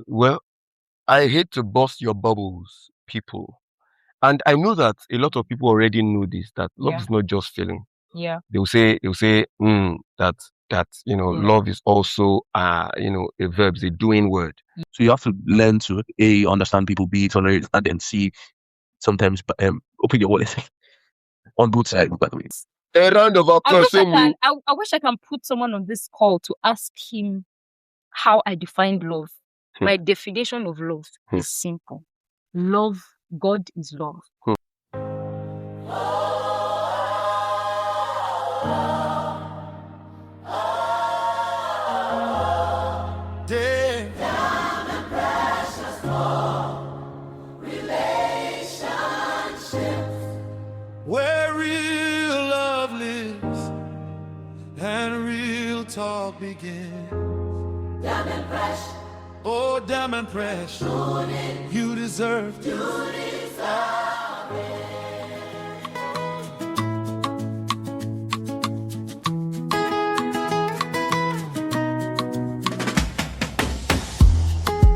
Well, I hate to burst your bubbles, people. And I know that a lot of people already know this, that love Yeah. is not just feeling. Yeah. They'll say that love is also a verb, it's a doing word. So you have to learn to A, understand people, B, tolerate, and then C, sometimes open your wallet on both sides, by the way. A round of applause. I wish I can put someone on this call to ask him how I define love. My definition of love is simple. Love, God is love. Where real love lives and real talk begins. Damn and precious. Oh, damn and precious. You deserve it.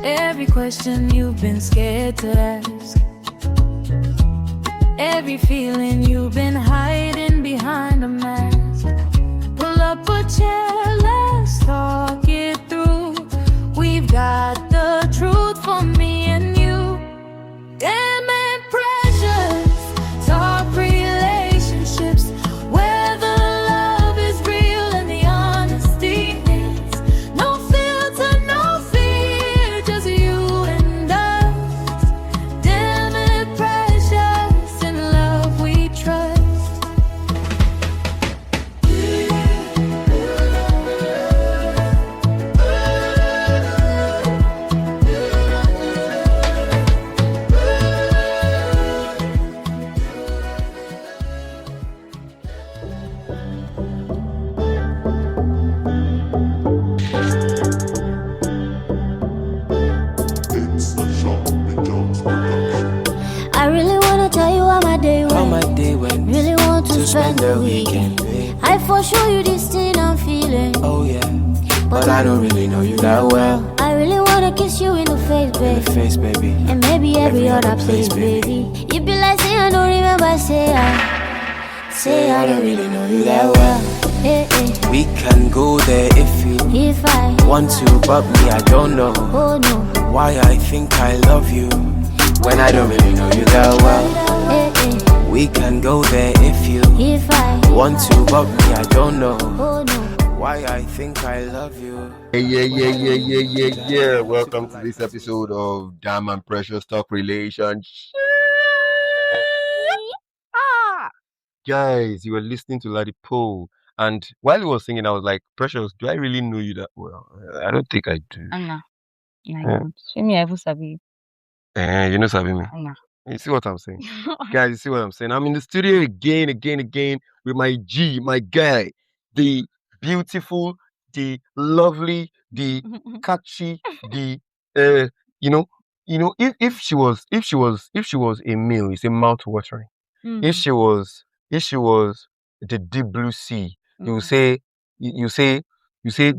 Every question you've been scared to ask, every feeling you've been hiding behind a mask. Pull up a chair, let's talk it through. We've got the truth for me and you. Damn and precious, talk relationships where the love is real and the honesty is. No filter, no fear, just you and us. Damn and precious, in love we trust. I really wanna tell you how my day went. How my day went. Really want to spend the weekend. babe. I for sure you this thing I'm feeling. Oh yeah, but I don't really know you that well. I really wanna kiss you in the face, In babe. the face, baby. And maybe every other other place, place, baby. You be like, say I don't remember, say I don't really know you that well. Hey, hey. We can go there if you If I want to, but me, I don't know oh no, why I think I love you when I don't really know you that well. hey, hey. We can go there if you If I want to, but me, I don't know oh no. why I think I love you. Yeah. Welcome to this episode of Damn and Precious Talk Relationship. Guys, you were listening to Ladipo, and while he was singing, I was like, Precious, do I really know you that well? I don't think I do. Anna. Yeah. Show me I sabi. You know, Sabi me. Anna. You see what I'm saying? Guys, you see what I'm saying? I'm in the studio again with my G, my guy, the beautiful, the lovely, the catchy, the if she was a male, it's a mouth watering. If she was the deep blue sea, you say the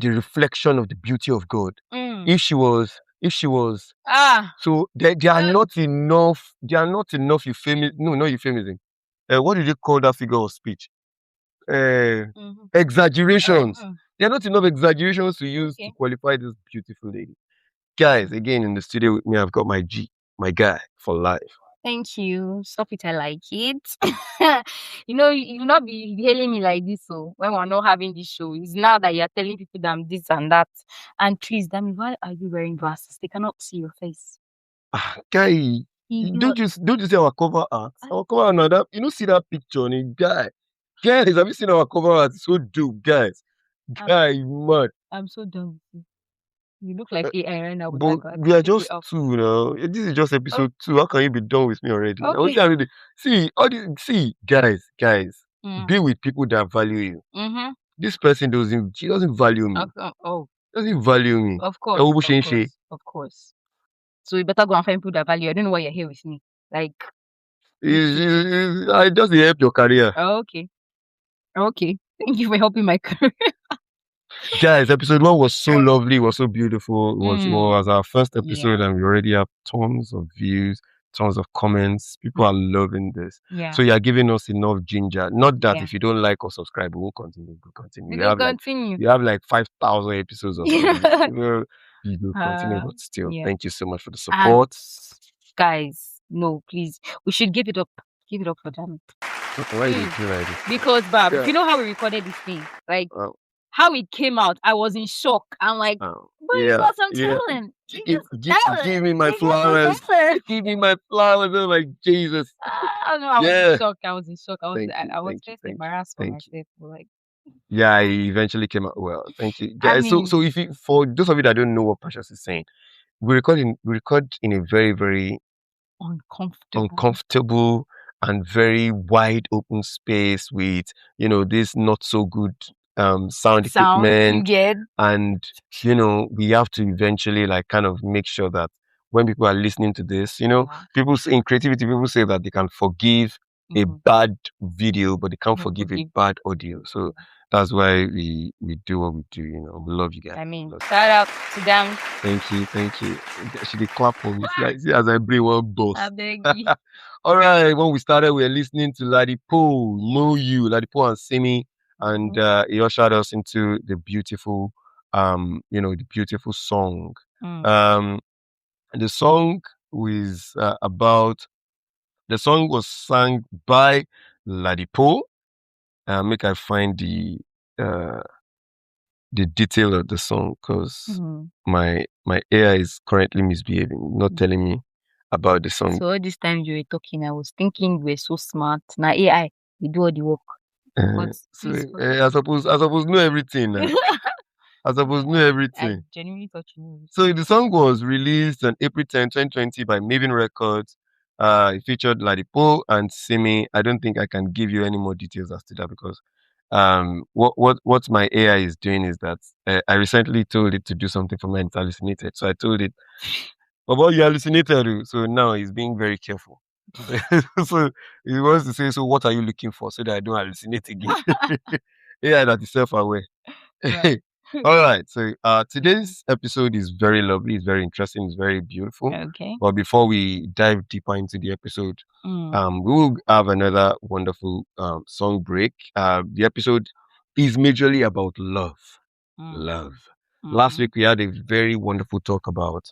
reflection of the beauty of God. If she was so there are not enough euphemism. What did you call that figure of speech? Exaggerations. There are not enough exaggerations to use to qualify this beautiful lady. Guys, again in the studio with me, I've got my G, my guy for life. Thank you. Stop it, I like it. You will not be hailing me like this, so when we're not having this show. It's now that you're telling people that I'm this and that. And please, Dami, why are you wearing glasses? They cannot see your face. Guy, don't you see our cover art? Our cover art now, that you see that picture on it, guy. Guys, have you seen our cover art? It's so dope, guys. Guy, mad. I'm so done with you. You look like AI right now. But we are just two now. This is just episode 2. How can you be done with me already? Okay. See, guys, be with people that value you. This person doesn't value me. Doesn't value me. Of course. Of course. So you better go and find people that value you. I don't know why you're here with me. Like, I just help your career. Okay. Thank you for helping my career. Guys, episode 1 was so lovely, was so beautiful. It was our first episode, Yeah. and we already have tons of views, tons of comments. People are loving this. Yeah. So you are giving us enough ginger. Not that Yeah. if you don't like or subscribe, we will continue. We'll continue. We will continue. You have like 5,000 episodes of this. You will continue, but still, yeah. thank you so much for the support. Guys, no, please. We should give it up. Give it up for them. Why did you feel like this? Because, Bob, you know how we recorded this thing? Like, how it came out, I was in shock. I'm like, but you got some talent. Give me my flowers. Give me my flowers. I'm like, Jesus. I was in shock. I was just embarrassed for myself. Like, yeah, he eventually came out well. Thank you, guys. So if you, for those of you that don't know what Precious is saying, we record in a very, very uncomfortable and very wide open space with this not so good sound equipment, and we have to eventually like kind of make sure that when people are listening to this, people say, in creativity, people say that they can forgive a bad video, but they can't forgive a bad audio. So that's why we do what we do. We love you guys. I mean, shout out to them. Thank you. She did clap for me. See, as I bring one boss. I beg you. All right. When we started, we were listening to Ladipo, Know You, Ladipo and Simi, and he ushered us into the beautiful, the beautiful song. The song was the song was sung by Ladipo. Make I find the detail of the song, because my AI is currently misbehaving, not telling me about the song. So all this time you were talking, I was thinking you were so smart. Now AI, we do all the work. I suppose know everything. I suppose know everything. I genuinely thought you knew. So the song was released on April 10, 2020 by Maven Records. It featured Ladipo and Simi. I don't think I can give you any more details as to that, because what my AI is doing is that I recently told it to do something for me and it hallucinated. So I told it, "Baba, you hallucinated." So now he's being very careful. So he wants to say, "So what are you looking for?" So that I don't hallucinate again. AI that is self-aware. Right. All right. So today's episode is very lovely. It's very interesting. It's very beautiful. Okay. But before we dive deeper into the episode, we will have another wonderful song break. The episode is majorly about love. Love. Last week we had a very wonderful talk about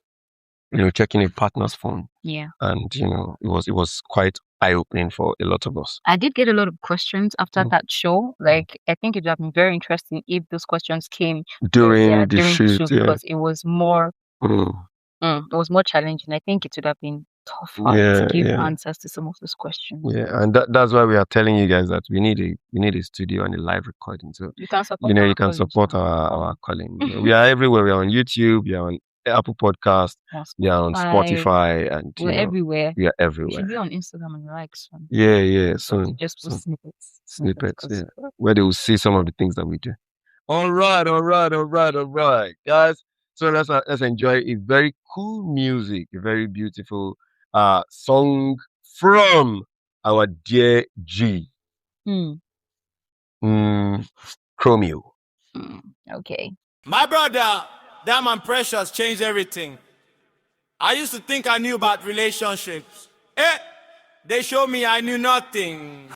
checking a partner's phone. Yeah. And it was quite eye-opening for a lot of us. I did get a lot of questions after that show. Like, I think it would have been very interesting if those questions came during the shoot, because it was more it was more challenging. I think it would have been tougher to give answers to some of those questions. Yeah, and that's why we are telling you guys that we need a studio and a live recording. So you can support our calling. We are everywhere. We are on YouTube. We are on Apple Podcast. We are on Spotify, and we're everywhere. We are everywhere. We should be on Instagram and likes. Yeah. So just put snippets. Yeah, where they will see some of the things that we do. All right, guys. So let's enjoy a very cool music, a very beautiful song from our dear G. Chromeo. Okay. My brother, that man Precious changed everything. I used to think I knew about relationships. They showed me I knew nothing.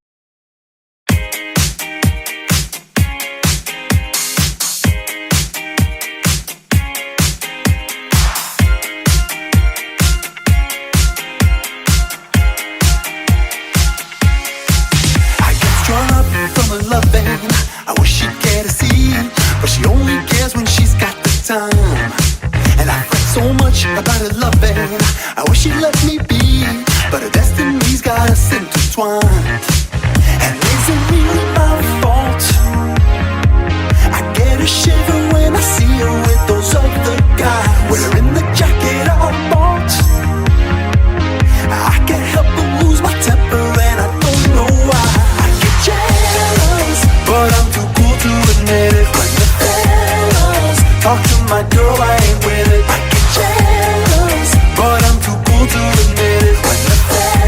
From a loving, I wish she'd get a seat, but she only cares when she's got the time. And I fret so much about her loving, I wish she'd let me be, but her destiny's got us intertwined. And is it really my fault? I get a shiver when I see her with those other guys, wearing the jacket I bought. I can't help but lose my temper and I don't know why. But I'm too cool to admit it. When the fellas talk to my girl, I ain't with it. I get jealous, but I'm too cool to admit it. When the fellas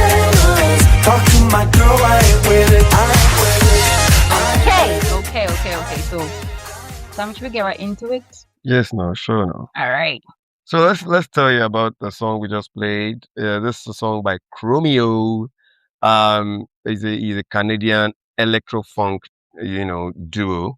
Sam, should we get right into it? Yes, no, sure, no. All right. So let's tell you about the song we just played. This is a song by Chromeo. He's a Canadian electro funk, duo.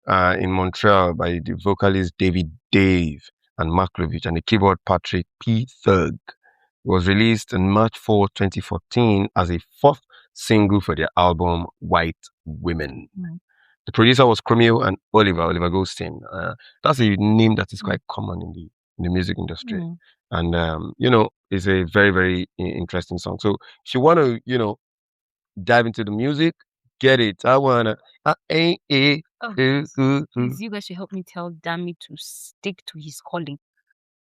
In Montreal by the vocalist David Dave and Marklovich and the keyboard Patrick P. Thug. It was released on March 4, 2014 as a fourth single for their album White Women. The producer was Chromeo and Oliver Goldstein. That's a name that is quite common in the music industry. And, it's a very, very interesting song. So if you want to, dive into the music, get it. I wanna. Please, you guys should help me tell Dammy to stick to his calling.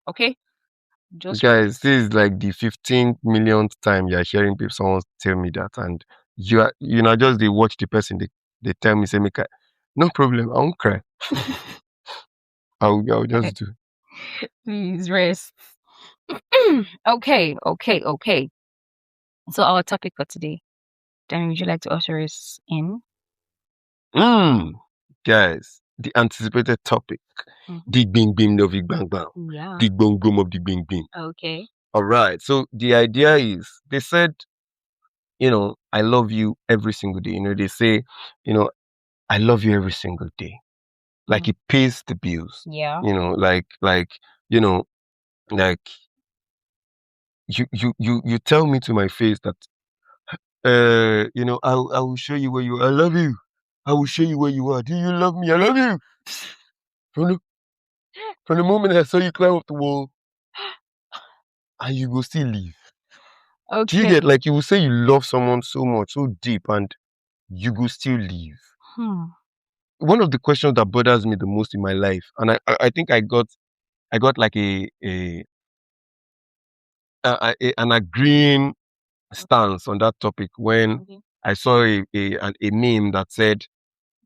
Okay? Just Guys, this is like the 15th millionth time you're hearing someone tell me that, and just they watch the person, they tell me, say, make no problem, I won't cry. I'll just do. Please rest. Okay. So our topic for today. Dammy, would you like to usher us in? Guys, the anticipated topic. The bing bing of the bang bang. Yeah. The boom boom of the bing bing. Okay. All right. So the idea is, they said, I love you every single day. They say, I love you every single day. Like it pays the bills. Yeah. Like you tell me to my face that I will show you where you are. I love you. I will show you where you are. Do you love me? I love you. From the moment I saw you climb up the wall, and you will still leave. Okay. Do you get, like, you will say you love someone so much, so deep, and you will still leave? One of the questions that bothers me the most in my life, and I think I got like an agreeing stance on that topic when I saw a meme that said,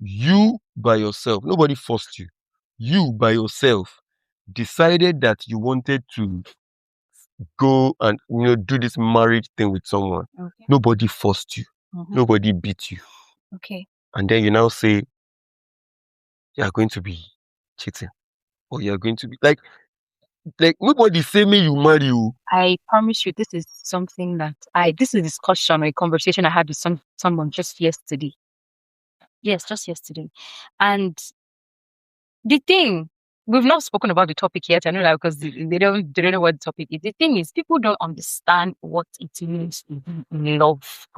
you by yourself, nobody forced you. You by yourself decided that you wanted to go and do this marriage thing with someone. Okay. Nobody forced you. Nobody beat you. Okay. And then you now say you are going to be cheating, or you are going to be like nobody say me you marry you. I promise you, this is something that this is a discussion or a conversation I had with someone just yesterday. Yes, just yesterday. And the thing, we've not spoken about the topic yet. I know that because they don't know what the topic is. The thing is, people don't understand what it means to be in love.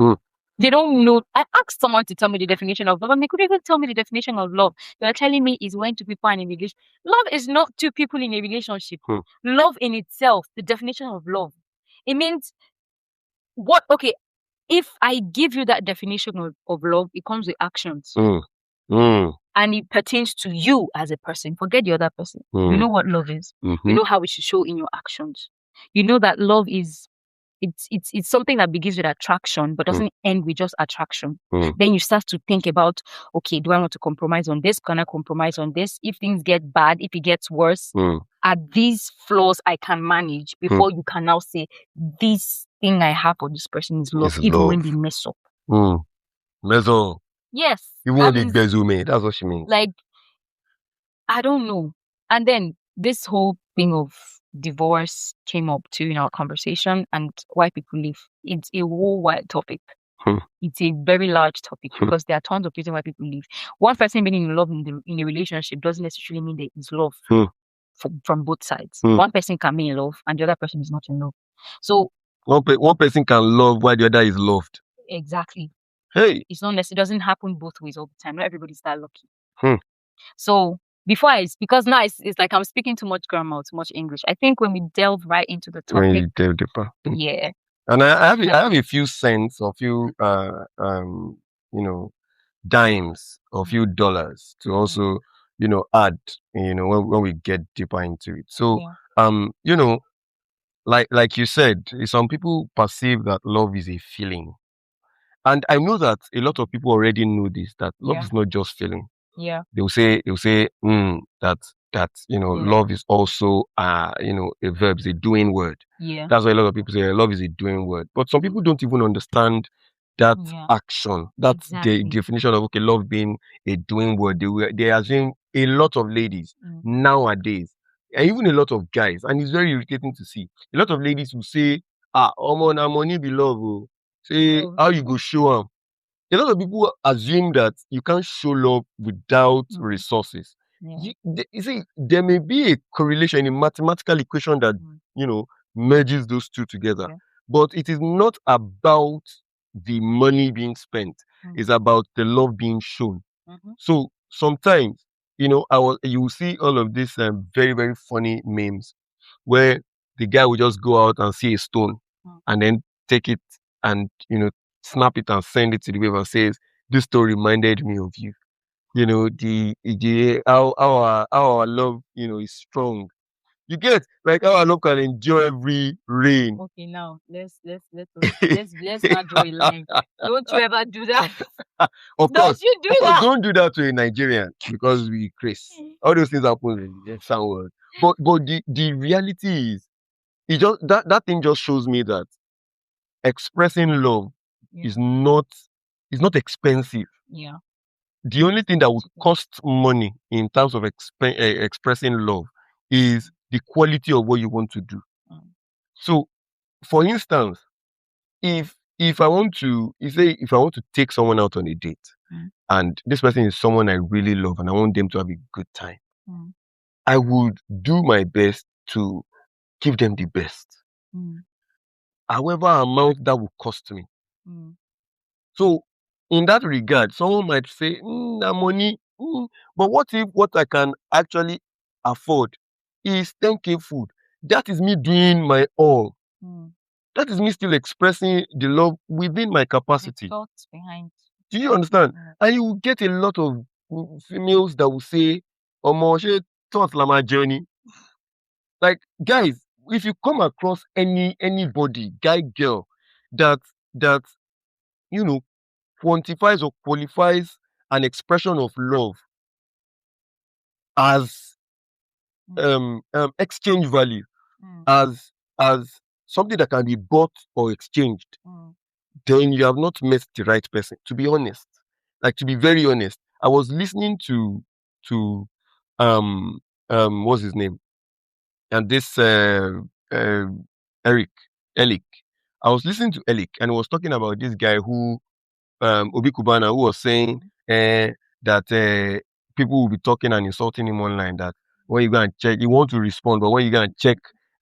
They don't know. I asked someone to tell me the definition of love, and they couldn't even tell me the definition of love. They were telling me is when two people are in a relationship. Love is not two people in a relationship. Love in itself, the definition of love, it means what? Okay, if I give you that definition of love, it comes with actions. And it pertains to you as a person. Forget the other person. You know what love is. You know how it should show in your actions. You know that love is it's something that begins with attraction but doesn't end with just attraction. Then you start to think about, okay, do I want to compromise on this? Can I compromise on this? If things get bad, if it gets worse, are these flaws I can manage before you can now say this thing I have for this person is love, even when they mess up. Mess up. Yes. You want the bezume. That's what she means. Like, I don't know. And then this whole thing of divorce came up too in our conversation, and why people leave. It's a whole wide topic. It's a very large topic because there are tons of reasons why people leave. One person being in love in a relationship doesn't necessarily mean there is love from both sides. One person can be in love and the other person is not in love. So one person can love while the other is loved. Exactly. Hey, it's not necessarily, it doesn't happen both ways all the time. Not everybody's that lucky. So because now it's like I'm speaking too much grammar, too much English. I think when we delve right into the topic, when you delve deeper, yeah. And I have a few cents, or few dimes, or a few dollars to also add when we get deeper into it. So like you said, some people perceive that love is a feeling. And I know that a lot of people already know this, that love is not just feeling. Yeah. They'll say that love is also a verb, is a doing word. Yeah. That's why a lot of people say love is a doing word. But some people don't even understand that action. That's the definition of love being a doing word. They assume a lot of ladies nowadays, and even a lot of guys, and it's very irritating to see. A lot of ladies will say, omo na money be love. Oh. Say, how you go show am? A lot of people assume that you can't show love without resources. Yeah. You see, there may be a correlation, a mathematical equation that merges those two together, but it is not about the money being spent. It's about the love being shown. So sometimes, you will see all of these very, very funny memes where the guy will just go out and see a stone and then take it and snap it and send it to the wave and says, "This story reminded me of you." How our love is strong. You get like how our love can endure every rain. Okay, now let's not draw a line. Don't you ever do that. Of Don't course, you do that. don't do that to a Nigerian because we Chris. All those things happen in the sound world. But the reality is, it just that thing just shows me that expressing love is not expensive. Yeah. The only thing that would cost money in terms of expressing love is the quality of what you want to do. So, for instance, if I want to, if I want to take someone out on a date, and this person is someone I really love, and I want them to have a good time, I would do my best to give them the best, however amount that would cost me. So, in that regard, someone might say, "Na money," but what if what I can actually afford is 10K food? That is me doing my all. That is me still expressing the love within my capacity. The thoughts behind. Do you understand? And you will get a lot of females that will say, "Omo, she thought la my journey." Like, guys, if you come across anybody, guy, girl, that quantifies or qualifies an expression of love as exchange value, as something that can be bought or exchanged, then you have not met the right person. To be honest, like, to be very honest, I was listening to what's his name, and this Eric. I was listening to Eric, and he was talking about this guy who Obi Kubana, who was saying that people will be talking and insulting him online, that when you go and check, you want to respond, but when you go and check,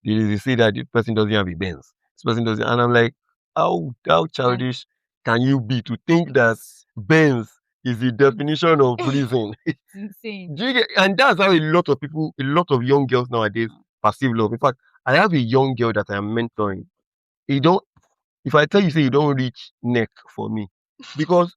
they say that this person doesn't have a Benz. This person doesn't. And I'm like, how childish can you be to think that Benz is the definition of reason? It's insane. Do you get? And that's how a lot of young girls nowadays perceive love. In fact, I have a young girl that I am mentoring. If I tell you, say you don't reach neck for me, because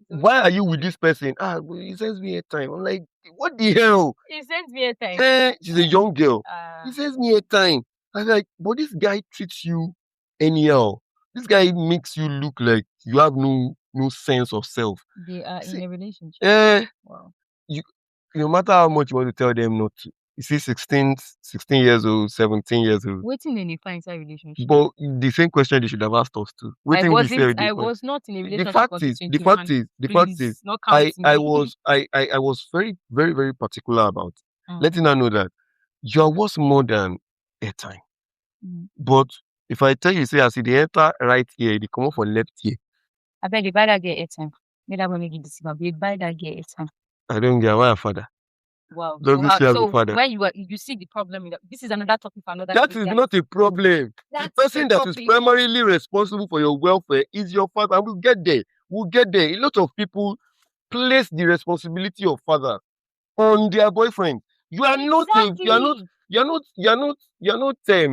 why are you with this person? He sends me a time. I'm like, what the hell? He sends me a time. She's a young girl. He sends me a time. I'm like, but this guy treats you anyhow. This guy makes you look like you have no sense of self. They are in a relationship. Wow. No matter how much you want to tell them not to. You see, 16 years old, 17 years old. Waiting in a fine relationship. But the same question they should have asked us too. I was not in a relationship. The fact is, I was very, very, very particular about letting her know that you are worth more than airtime. But if I tell you, say, I see the enter right here, they come up for left here. I bet you buy that get airtime. Maybe that will make you deceive. You buy that get airtime. I don't get why a father. Wow. So when you see the problem, this is another topic for another. That is not a problem. The person that is primarily responsible for your welfare is your father. And we'll get there. A lot of people place the responsibility of father on their boyfriend. You are not. You're not. You say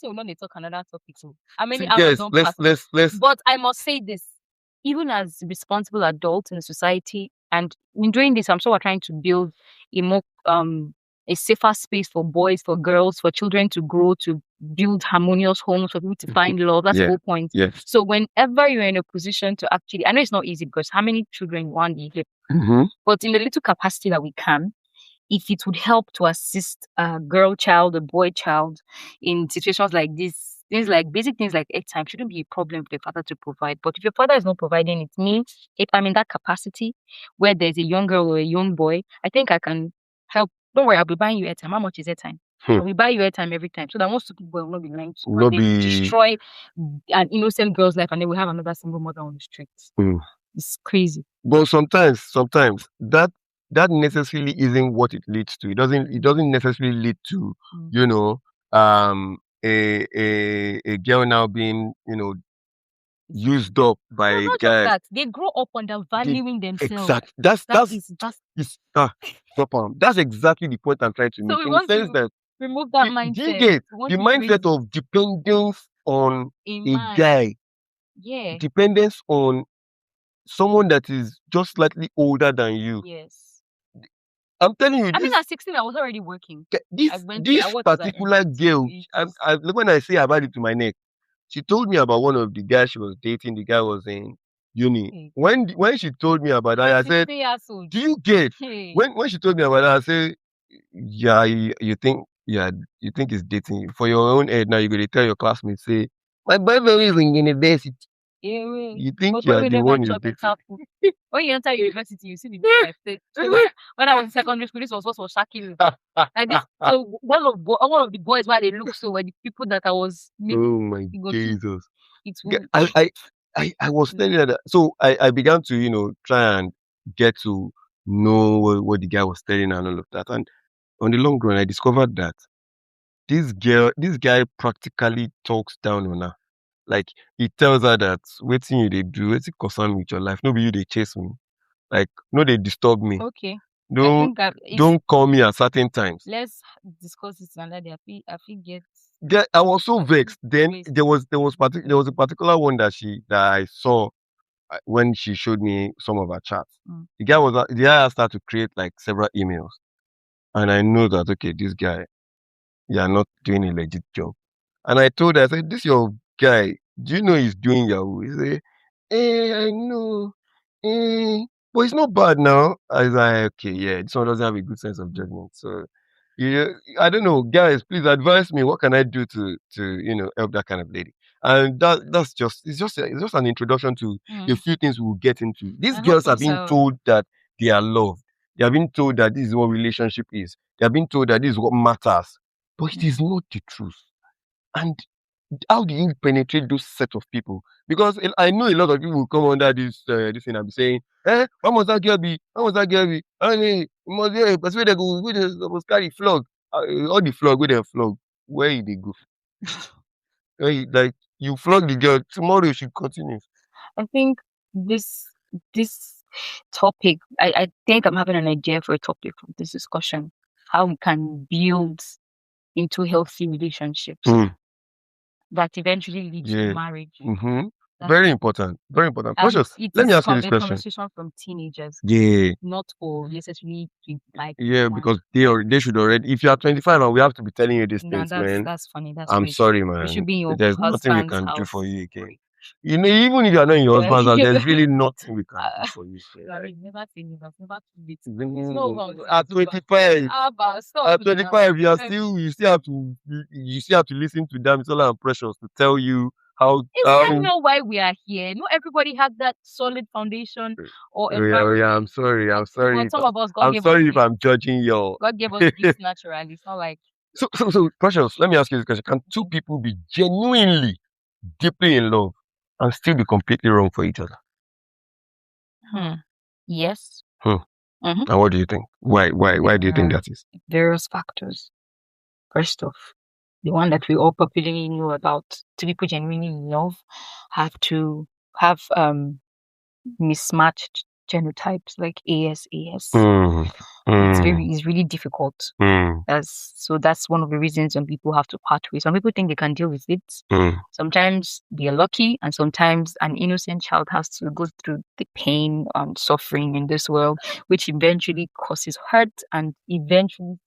we'll not talk another topic. So how many hours? Yes, let's. But I must say this: even as responsible adults in society, and in doing this, I'm sure we're trying to build a more a safer space for boys, for girls, for children to grow, to build harmonious homes, for people to find love. That's the whole point. Yes. So whenever you're in a position to actually, I know it's not easy because how many children want you get? But in the little capacity that we can, if it would help to assist a girl child, a boy child in situations like this, basic things like airtime shouldn't be a problem for the father to provide. But if your father is not providing it, me, if I'm in that capacity where there's a young girl or a young boy, I think I can help. Don't worry, I'll be buying you airtime. How much is airtime? I will buy you airtime every time, so that most stupid boy will not be lying to you. Will not They be- destroy an innocent girl's life, and then we have another single mother on the streets. It's crazy. But sometimes that necessarily isn't what it leads to. It doesn't necessarily lead to, you know, a girl now being, you know, used up by No, a not just guy. that. They grow up undervaluing themselves. Exactly. That's stop on. That's exactly the point I'm trying to make. we In the want sense to that remove that do you mindset. get We want the to mindset raise of dependence on a a man. guy, Yeah. dependence on someone that is just slightly older than you. Yes. I'm telling you, I mean, at 16, I was already working. this I worked as an particular NCT girl, ages. look, when I say about it to my neck, she told me about one of the guys she was dating. The guy was in uni. Hey. When she told me about that, I said, 16 years old. "Do you get?" Hey. When she told me about that, I said, "Yeah, you think he's dating you for your own head. Now you're gonna tell your classmates, say my boyfriend is in university. You think But you when are we the never one he's chop dating." better food. When you enter university, you see the difference. So when I was in secondary school, this was what was shocking me. And this, so one of the boys, why they look so were the people that I was meeting. Oh my go to- Jesus! It Ge- will, I was telling her that. So I began to, you know, try and get to know what the guy was telling her and all of that. And on the long run, I discovered that this guy practically talks down on her. Like, he tells her that waiting you they do, waiting concern with your life. Nobody you they chase me. Like, no, they disturb me. okay. I Don't think don't call me at certain times. let's discuss this another day. I feel get Yeah, I was so vexed. Then Waste. there was a particular one that I saw when she showed me some of her chats. The guy asked her to create like several emails, and I know that, okay, this guy, you are not doing a legit job. And I told her, I said, this your guy, do you know he's doing Yahoo? He said, I know, but it's not bad now. I was like, okay, yeah, this one doesn't have a good sense of judgment. So, yeah, I don't know, guys, please advise me. What can I do to help that kind of lady? And that's just it's just an introduction to a few things we'll get into. These girls are being told that they are loved. They are being told that this is what relationship is. They are being told that this is what matters, but it is not the truth. And how do you penetrate those set of people? Because I know a lot of people will come under this thing and be saying, what must that girl be? What must that girl be? I mean, must be persuade they go, we must carry flog. All the flog, where they flog, where they go? Like, you flog the girl, tomorrow she continues. I think this topic, I think I'm having an idea for a topic for this discussion. How we can build into healthy relationships that eventually lead to marriage. Very important. Very important. Precious, It let me is ask you this a question. conversation from teenagers, Yeah. not for necessarily 25. Yeah, because they should already. If you are 25 and we have to be telling you these No, things, man. that's funny. That's I'm crazy. sorry, You man. should be in your There's nothing we husband's can do house. for you again. You know, even if you are not in your husband's house, there's really nothing we can do for you. Sorry, never say never. Never too late. At 25, Stop at now. 25, you still have to listen to them. It's all and precious to tell you how. Is that not why we are here? Not everybody had that solid foundation or environment. Yeah, I'm sorry. But some of us, I'm sorry if I'm judging your. God gave us this naturally. It's not like. So precious. Let me ask you this question: can two people be genuinely, deeply in love and still be completely wrong for each other? Yes. And what do you think? Why do you think that is? Various factors. First off, the one that we all popularly know about, two people genuinely in love have to have mismatched genotypes like AS. It's really difficult. That's one of the reasons some people have to part with. Some people think they can deal with it. Sometimes they're lucky, and sometimes an innocent child has to go through the pain and suffering in this world, which eventually causes hurt and eventually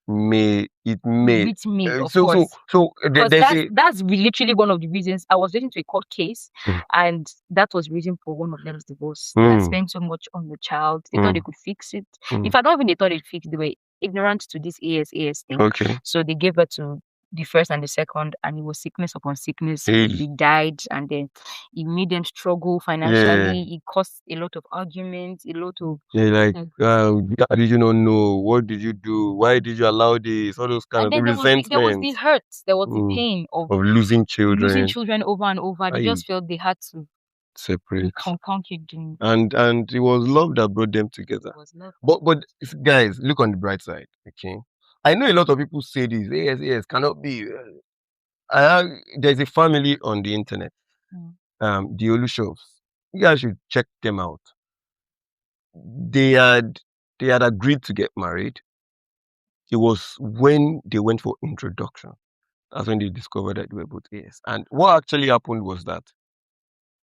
it may. Of course. So that's literally one of the reasons. I was listening to a court case, and that was the reason for one of them's divorce. They spent so much on the child. They thought they could fix it. In fact, not even they thought they'd fix it. They were ignorant to this AS thing. Okay. So they gave birth to the first and the second, and it was sickness upon sickness. Hey. They died, and then it made them struggle financially. It caused a lot of arguments, a lot of Yeah, like, how did you not know? What did you do? Why did you allow this? All those kind and of then there was the resentment hurt, there was the Mm. pain of of losing children, losing children over and over. They Aye. just felt they had to separate. can't keep doing. And it was love that brought them together. It was love. But guys, look on the bright side. Okay, I know a lot of people say this. Yes, cannot be. There's a family on the internet. The Olushovs. You guys should check them out. They had agreed to get married. It was when they went for introduction. That's when they discovered that they were both AS. And what actually happened was that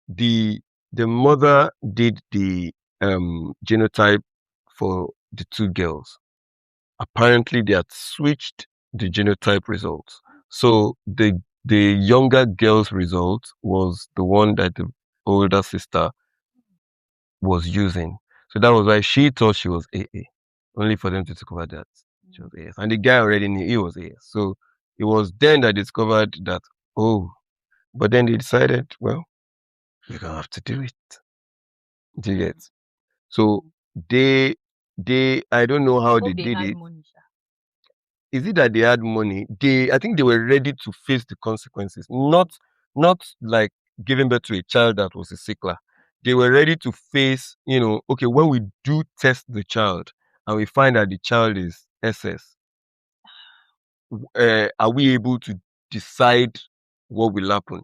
the mother did the genotype for the two girls. Apparently, they had switched the genotype results. So the younger girl's result was the one that the older sister was using. So that was why she thought she was AA. Only for them to discover that she was AS. And the guy already knew he was AS. So it was then that they discovered that, but then they decided, well, we're going to have to do it. Do you get? So they I don't know how they did it. Is it that they had money? I think they were ready to face the consequences. Not like giving birth to a child that was a sickler. They were ready to face, okay, when we do test the child and we find that the child is SS, are we able to decide what will happen?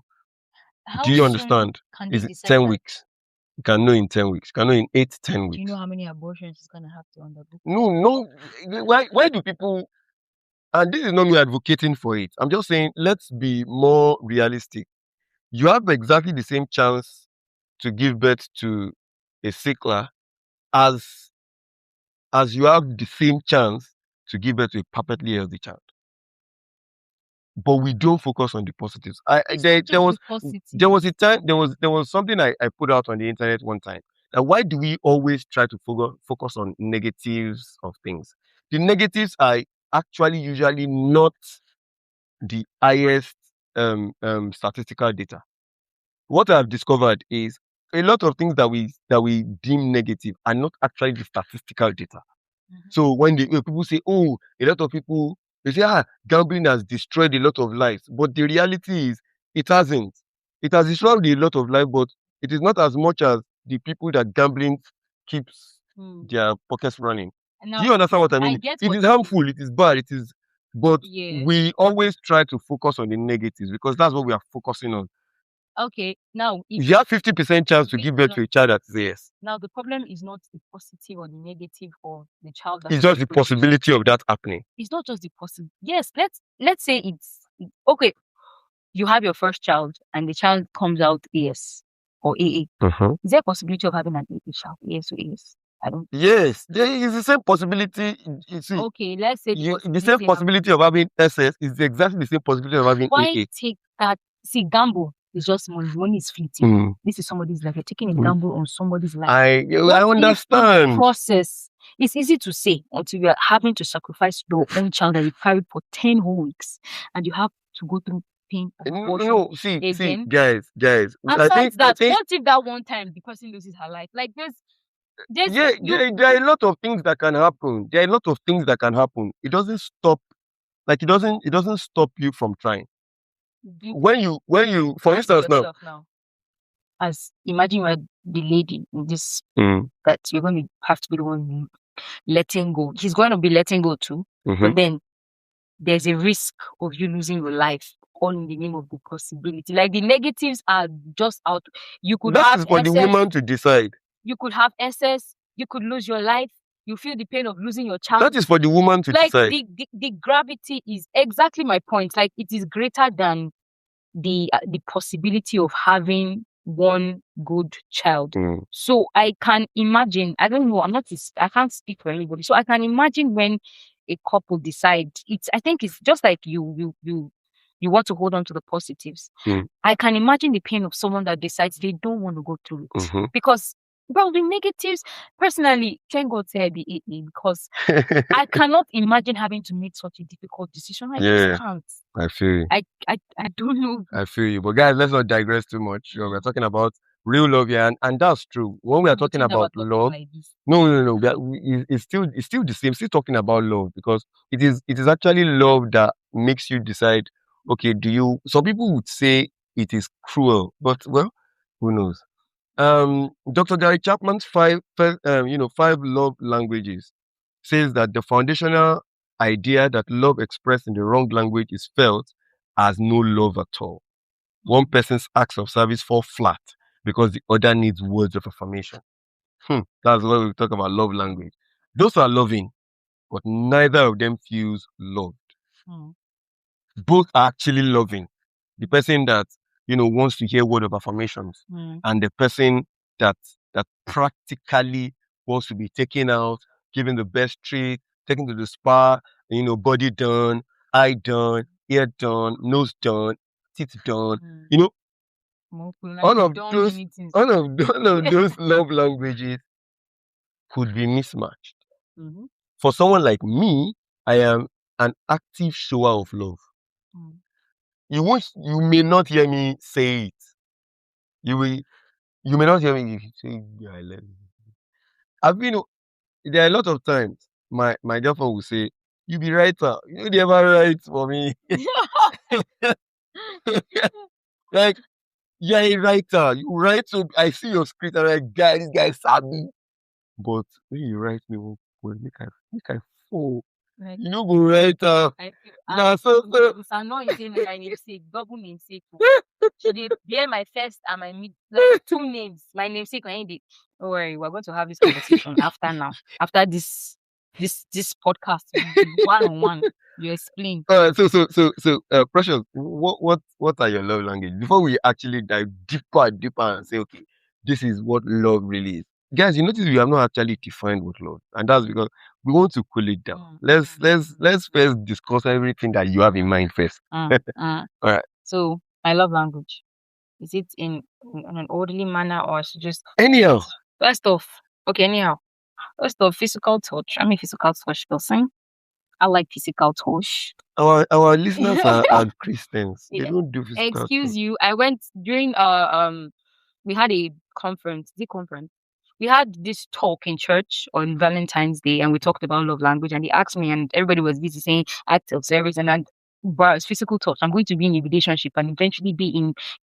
Do you understand? Is it 10 weeks? You can know in 10 weeks. You can know in 8-10 weeks. Do you know how many abortions it's going to have to undergo? No. Why do people... And this is not me advocating for it. I'm just saying, let's be more realistic. You have exactly the same chance to give birth to a sickler as you have the same chance to give birth to a perfectly healthy child. But we don't focus on the positives. There was a time, there was something I put out on the internet one time. Now, why do we always try to focus on negatives of things? The negatives are actually usually not the highest statistical data. What I've discovered is a lot of things that we deem negative are not actually the statistical data. So when people say, a lot of people, they say, gambling has destroyed a lot of lives. But the reality is, it hasn't. It has destroyed a lot of lives, but it is not as much as the people that gambling keeps their pockets running. Now, do you understand what I mean? It is harmful, it is bad, it is... But we always try to focus on the negatives because that's what we are focusing on. Okay, now if you have 50% chance to give birth to a child that is AS. Now the problem is not the positive or the negative or the child. It's just the possibility of that happening. It's not just the possible. Yes, let's say it's okay. You have your first child and the child comes out AS or AA. Is there a possibility of having an AA child, AS or AS? I don't. Yes, there is the same possibility. You see, okay, let's say the same possibility of having SS is exactly the same possibility of having AA. Why take that? See, gamble is just money. Money is fleeting. This is somebody's life. You're taking a gamble on somebody's life. I understand. Process. It's easy to say until you are having to sacrifice your own child that you carried for 10 whole weeks, and you have to go through pain. No, see, guys. I think what if that one time the person loses her life? Like there are a lot of things that can happen. It doesn't stop. Like it doesn't stop you from trying. When you, for instance, now, as imagine you are the lady in this that you're going to have to be the one letting go. He's going to be letting go too, but then there's a risk of you losing your life all in the name of the possibility. Like the negatives are just out. You could that have is for SS, the woman to decide. You could have SS. You could lose your life. You feel the pain of losing your child. That is for the woman to decide. The gravity is exactly my point. Like it is greater than the possibility of having one good child. So I can imagine. I don't know. I can't speak for anybody. So I can imagine when a couple decide. I think it's just like you want to hold on to the positives. I can imagine the pain of someone that decides they don't want to go through it because Bro, the negatives, personally, thank God say I be AA because I cannot imagine having to make such a difficult decision. I Yeah. just can't. I feel you. I don't know. I feel you. But guys, let's not digress too much. We're talking about real love here, and that's true. When we are talking about love, like this. no. It's still the same. Still talking about love because it is actually love that makes you decide. Okay, do you? Some people would say it is cruel, but well, who knows? Dr. Gary Chapman's five love languages says that the foundational idea that love expressed in the wrong language is felt as no love at all. One person's acts of service fall flat because the other needs words of affirmation. That's why we talk about love language. Those are loving, but neither of them feels loved. Both are actually loving. The person that wants to hear word of affirmations, and the person that practically wants to be taken out, given the best treat, taken to the spa, body done, eye done, ear done, nose done, teeth done. All of those love languages could be mismatched. For someone like me, I am an active shower of love. You may not hear me say it. You may not hear me say, "Yeah, I love you." There are a lot of times my girlfriend will say, "You be writer. You never write for me." Like, you're a writer. You write, so I see your script and I'm like, guy, this guy sabi. But when you write me, well, make I fall. Like, You know, go writer. Nah, so. It's annoying saying my namesake, double namesake. So they bear my first and my mid, like, two names. My namesake and Don't worry, we're going to have this conversation after now. After this podcast, one-on-one, you explain. So, Precious, what are your love language? Before we actually dive deeper and say, okay, this is what love really is. Guys, you notice we have not actually defined what love, and that's because we want to cool it down. Let's first discuss everything that you have in mind first. All right. So, my love language, is it in an orderly manner or is it just anyhow? First off, physical touch. I'm a physical touch person. I like physical touch. Our listeners are Christians. They don't do physical Excuse touch. you. I went during we had a conference. We had this talk in church on Valentine's Day, and we talked about love language. And they asked me, and everybody was busy saying acts of service and it's physical touch. I'm going to be in a relationship and eventually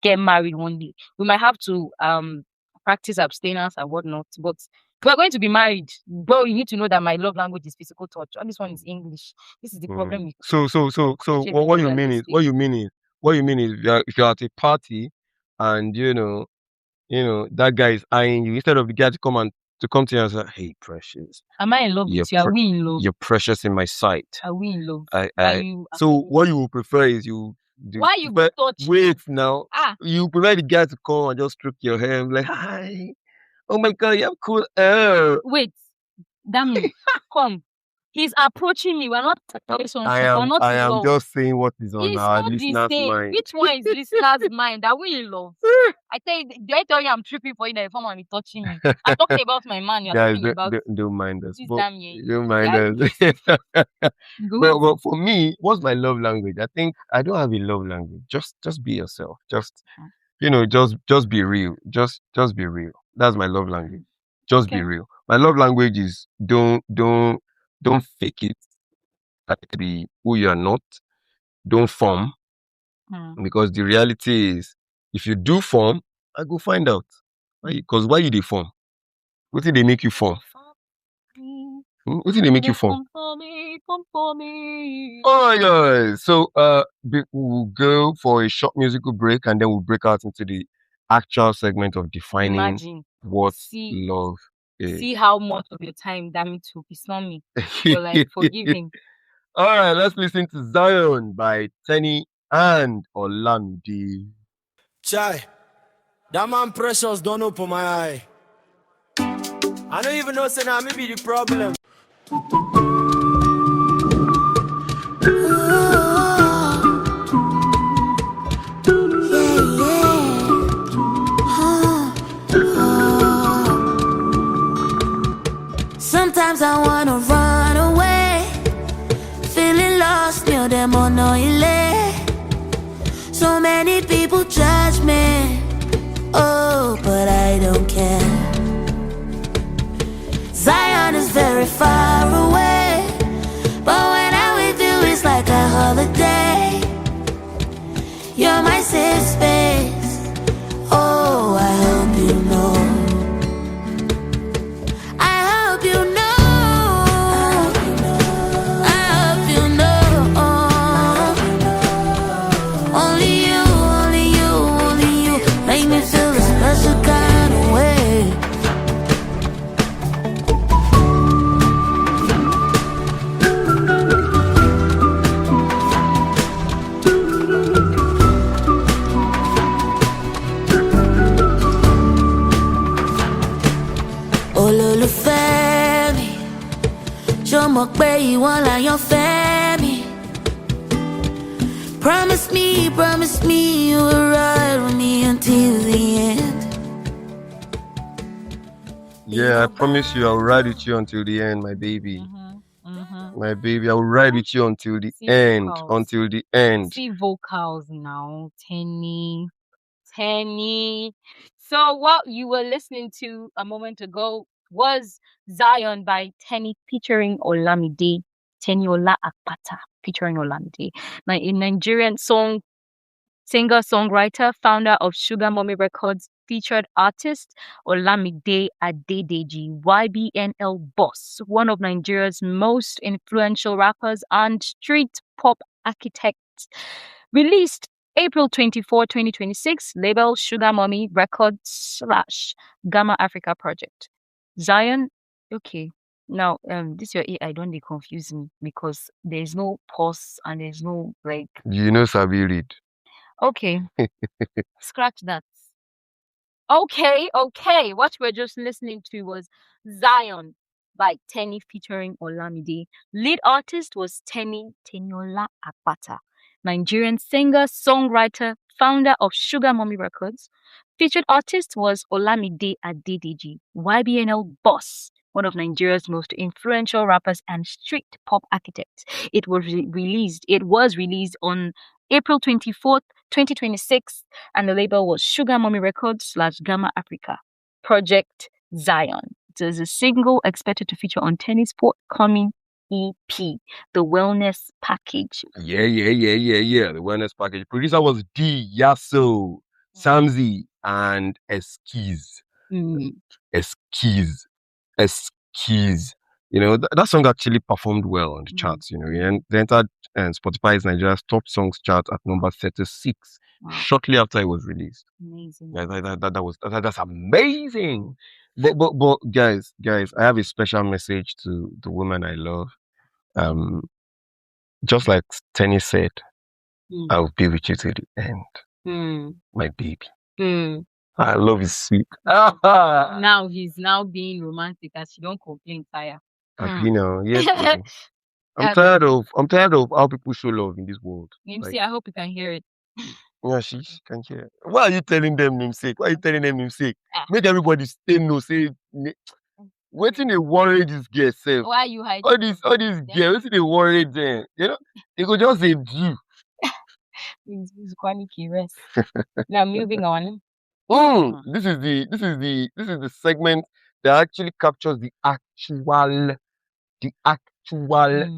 get married one day. We might have to practice abstinence and whatnot, but we're going to be married. Bro, you need to know that my love language is physical touch. All this one is English. This is the problem. So what you mean is if you're at a party and that guy is eyeing you, instead of the guy to come to you and say, "Hey, Precious, am I in love with you? Are we in love? You're precious in my sight. Are we in love? What you would prefer is why you touch? Wait now. You prefer the guy to come and just stroke your hair and be like, "Hi, oh my God, you have cool hair." Wait, damn it, come. He's approaching me. We're not I am just saying what is on our listeners' mind. Which one is listeners' mind? Are we in love? I tell you I'm tripping for you that you're me touching me. I'm talking about my man. You're Guys, talking about don't mind us. Don't mind us. Well, for me, what's my love language? I think I don't have a love language. Just be yourself. Just be real. Just be real. That's my love language. Just be real. My love language is don't fake it. Be who you are not. Don't form. Because the reality is, if you do form, I go find out. Because why you form? What did they make you form? What did they make you form? Come for me. Oh my God. So we'll go for a short musical break and then we'll break out into the actual segment of defining what love is. See how much of your time that took. It's not me. So forgive him. All right, let's listen to Zion by Tenny and Olamide. Chai, that man Precious don't open my eye. I don't even know say now maybe the problem. So many people judge me. Oh, but I don't care. Zion is very far away, but when I'm with you, it's like a holiday. You're my safe space. Oh, I hope you know. I hope you know. I hope you know. Only you, only you, only you make me feel a special kind of way. Olólùfẹ́ mi, ṣó mọ̀ pé ìwọ láyànfẹ́ mi. Promise me you will ride with me until the end. Yeah, I promise you I'll ride with you until the end, my baby. My baby, I will ride with you until the See end. vocals. Until the end. See vocals now. Tenny. So what you were listening to a moment ago was Zion by Tenny featuring Olamide. Teniola Akpata featuring Olamide. A Nigerian singer, songwriter, founder of Sugar Mommy Records, featured artist Olamide Adedeji, YBNL boss, one of Nigeria's most influential rappers and street pop architects. Released April 24, 2026, label Sugar Mommy Records / Gamma Africa Project. Zion, okay. Now, this your AI don't they confuse me because there's no pause and there's no like. You know Sabi read. Okay, scratch that. Okay. What we're just listening to was Zion by Tenny featuring Olamide. Lead artist was Teniola Akpata. Nigerian singer, songwriter, founder of Sugar Mommy Records. Featured artist was Olamide Adedeji, YBNL boss, one of Nigeria's most influential rappers and street pop architects. It was released on April 24th, 2026, and the label was Sugar Mommy Records / Gamma Africa Project Zion. It is a single expected to feature on Tenny's forthcoming EP, The Wellness Package. Yeah. The wellness package. Producer was D Yasso, Samzi, and Eskiz. Eskiz. You know, that song actually performed well on the charts. You know, they entered Spotify's Nigeria's top songs chart at number 36 shortly after it was released. Amazing. That's amazing. But guys, I have a special message to the woman I love. Just like Tenny said, I'll be with you to the end. My baby. I love his sweet. Now he's being romantic as you don't complain, Taya. You know, yes. Baby. I'm tired of how people show love in this world. I hope you can hear it. Yeah, she can hear it. Why are you telling them namesake? Make everybody stay no say waiting they worry this girl self. Why are you hiding? All these girls, waiting they worry them. You know, they could just say do. It's quality rest. Now moving on. This is the segment that actually captures the actual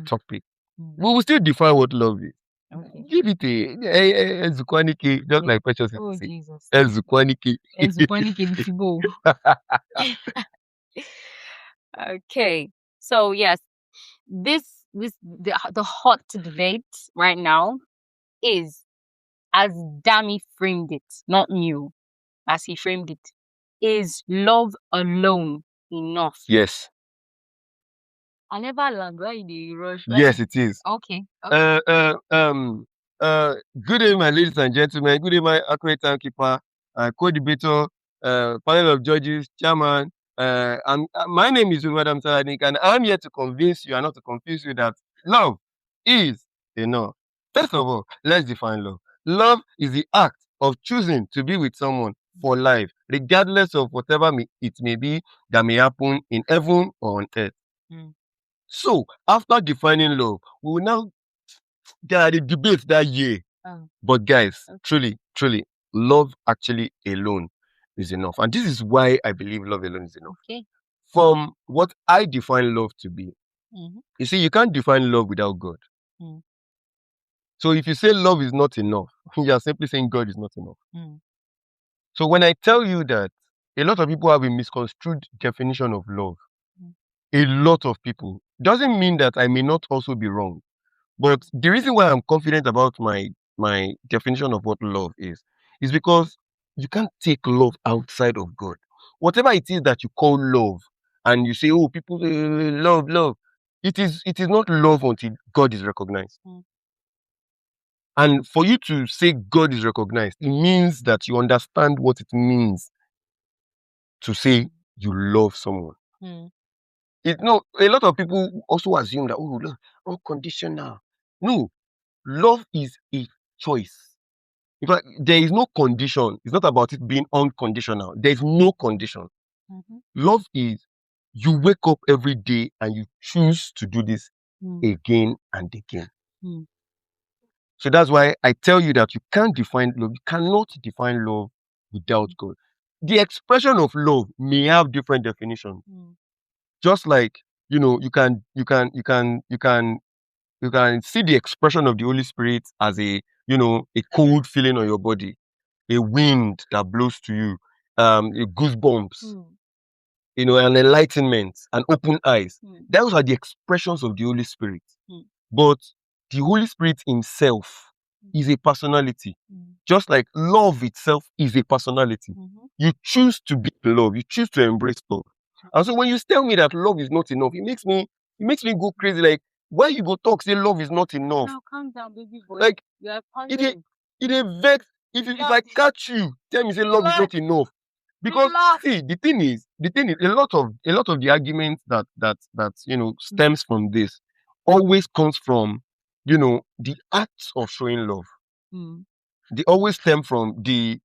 topic. We will still define what love is. Okay. Give it a Zukwanike, just like Precious. Oh Jesus. Zukwanike. Okay. So yes, the hot debate right now is, as Dami framed it, not you, as he framed it, is love alone enough? Yes. I never learned. Why you rush? Yes, it is. Okay. Good day, my ladies and gentlemen. Good day, my accurate timekeeper, co-debater, panel of judges, chairman. My name is Madam Saranik, and I'm here to convince you and not to confuse you that love is enough. First of all, let's define love. Love is the act of choosing to be with someone for life, regardless of whatever it may be that may happen in heaven or on earth. So, after defining love, we will now, there are the debates that year. But guys, truly, love actually alone is enough. And this is why I believe love alone is enough. Okay. From what I define love to be, you see, you can't define love without God. So if you say love is not enough, you are simply saying God is not enough. So when I tell you that a lot of people have a misconstrued definition of love, a lot of people, doesn't mean that I may not also be wrong. But the reason why I'm confident about my definition of what love is because you can't take love outside of God. Whatever it is that you call love, and you say, oh, people love, it is not love until God is recognized. And for you to say God is recognized, it means that you understand what it means to say you love someone. A lot of people also assume that, oh, love, unconditional. No, love is a choice. In fact, there is no condition. It's not about it being unconditional. There is no condition. Love is you wake up every day and you choose to do this again and again. So that's why I tell you that you can't define love. You cannot define love without God. The expression of love may have different definitions. Just like, you can see the expression of the Holy Spirit as a cold feeling on your body, a wind that blows to you, a goosebumps, an enlightenment, an open eyes. Those are the expressions of the Holy Spirit. But the Holy Spirit himself is a personality. Just like love itself is a personality. You choose to be love. You choose to embrace love. And so when you tell me that love is not enough, it makes me go crazy. Like, why you go talk say love is not enough? Now calm down, baby boy. Like, You are it vex. If I catch you, tell me say love is not enough. Because see, the thing is, a lot of the arguments that stems from this always comes from the acts of showing love. They always stem from the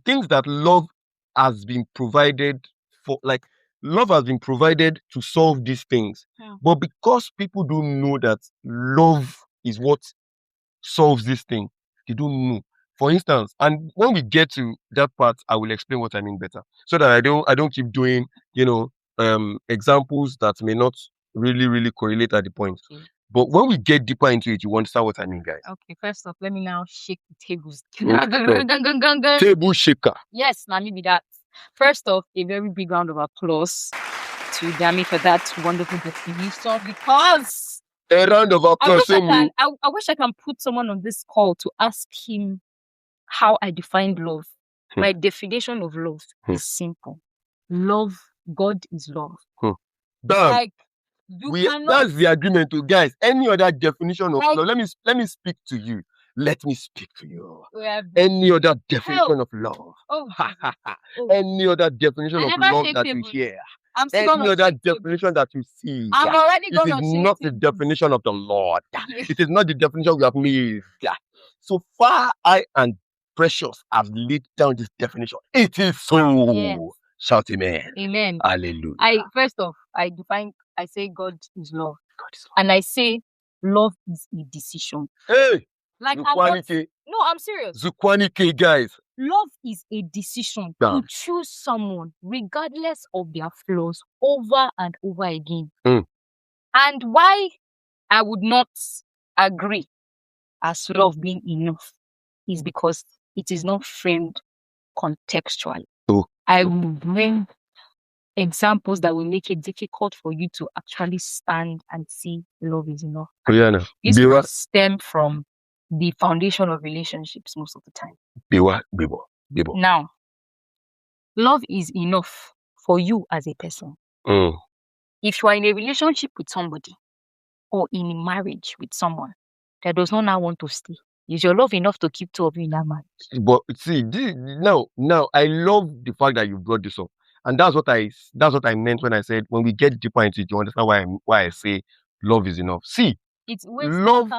things that love has been provided for. Like, love has been provided to solve these things. But because people don't know that love is what solves this thing, they don't know. For instance, and when we get to that part, I will explain what I mean better, so that I don't keep doing examples that may not really correlate at the point. But when we get deeper into it, you understand what I mean, guys. Okay, first off, let me now shake the tables. Table shaker. Yes, now maybe that. First off, a very big round of applause to Dami for that wonderful definition, because a round of applause. I wish I can put someone on this call to ask him how I defined love. My definition of love is simple. Love, God is love. Damn. Like, that's the agreement, guys. Any other definition of love? Let me speak to you. Let me speak to you. Any other definition of love? Any other definition of love that you hear? Any other definition that you see? I'm already it is not the definition of the Lord. It is not the definition we have made. So far, I and Precious have laid down this definition. It is so. Yes. Shout amen. Amen. Hallelujah. First off, I say God is love. God is love. And I say love is a decision. Hey! Like, I'm serious. Zukwanike, guys. Love is a decision to choose someone regardless of their flaws over and over again. And why I would not agree as love being enough is because it is not framed contextually. I will bring examples that will make it difficult for you to actually stand and see love is enough. This will stem from the foundation of relationships most of the time. Now, love is enough for you as a person. If you are in a relationship with somebody or in a marriage with someone that does not now want to stay, is your love enough to keep two of you in that marriage? But see, now I love the fact that you brought this up. And that's what I meant when I said when we get deeper into it, you understand why I say love is enough. See, love,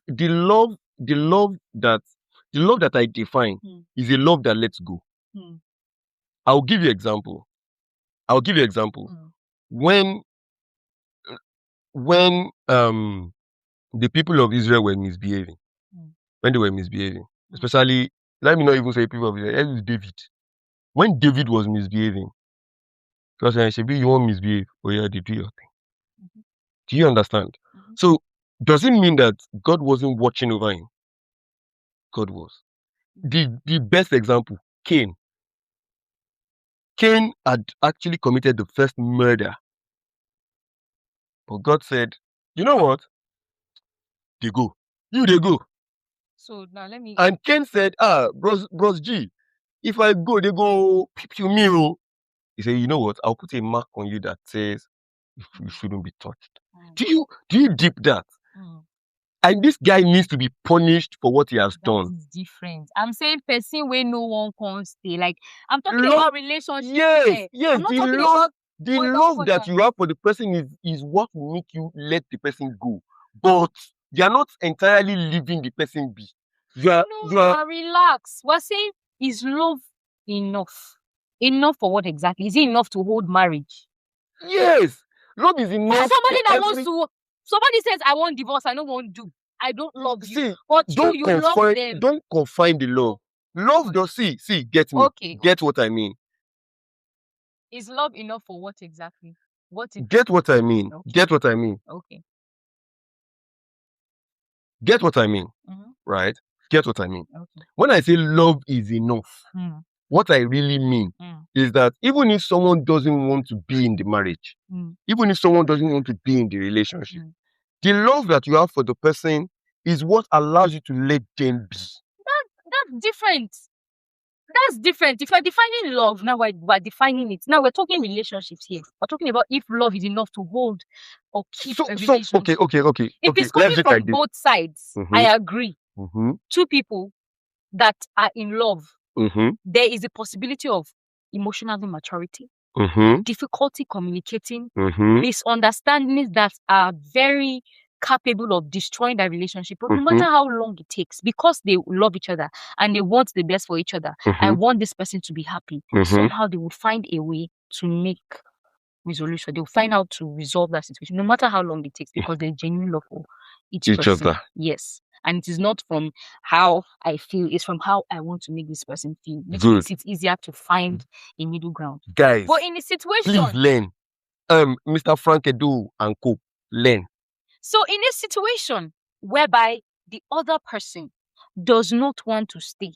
the love that I define is a love that lets go. I'll give you example. When the people of Israel were misbehaving, when they were misbehaving. Especially, let me not even say people of Israel, let's use David. When David was misbehaving, because Shebi, you won't misbehave, oh yeah, they do your thing. Do you understand? So, does it mean that God wasn't watching over him? God was. The best example, Cain. Cain had actually committed the first murder. But God said, you know what? They go. You, they go. So now let me. And Cain said, bros G, if I go, they go pew me. Oh. He said, you know what? I'll put a mark on you that says you shouldn't be touched. Do you dip that? And this guy needs to be punished for what he has done. That is different. I'm saying person where no one can stay. Like I'm talking about relationship. Yes. I'm not talking about the love that you have for the person is what will make you let the person go. But you are not entirely leaving the person be. You are relax. We're saying, is love enough? Enough for what exactly? Is it enough to hold marriage? Yes. Love is enough. Somebody says, I want divorce, I don't want to. I don't love you. See, but you love them. Don't confine the love. Love does get me. Okay. Get what I mean. Is love enough for what exactly? Get what I mean. Okay. Get what I mean. Okay. Get what I mean. Right? Get what I mean. Okay. When I say love is enough, what I really mean is that even if someone doesn't want to be in the marriage, even if someone doesn't want to be in the relationship, the love that you have for the person is what allows you to let them be. That's different. That's different. If you're defining love, now we're defining it. Now we're talking relationships here. We're talking about if love is enough to hold or keep a relationship. Okay. If it's coming from both sides, I agree. Two people that are in love, there is a possibility of emotional immaturity, difficulty communicating, misunderstandings that are very capable of destroying that relationship, but no matter how long it takes, because they love each other and they want the best for each other, I want this person to be happy. Somehow they will find a way to make resolution. They'll find out to resolve that situation, no matter how long it takes, because they genuinely love for each person. Other. Yes. And it is not from how I feel, it's from how I want to make this person feel, which makes it easier to find a middle ground. Guys, but in a situation, please learn. Mr. Frank Edu and Co. Learn. So in a situation whereby the other person does not want to stay,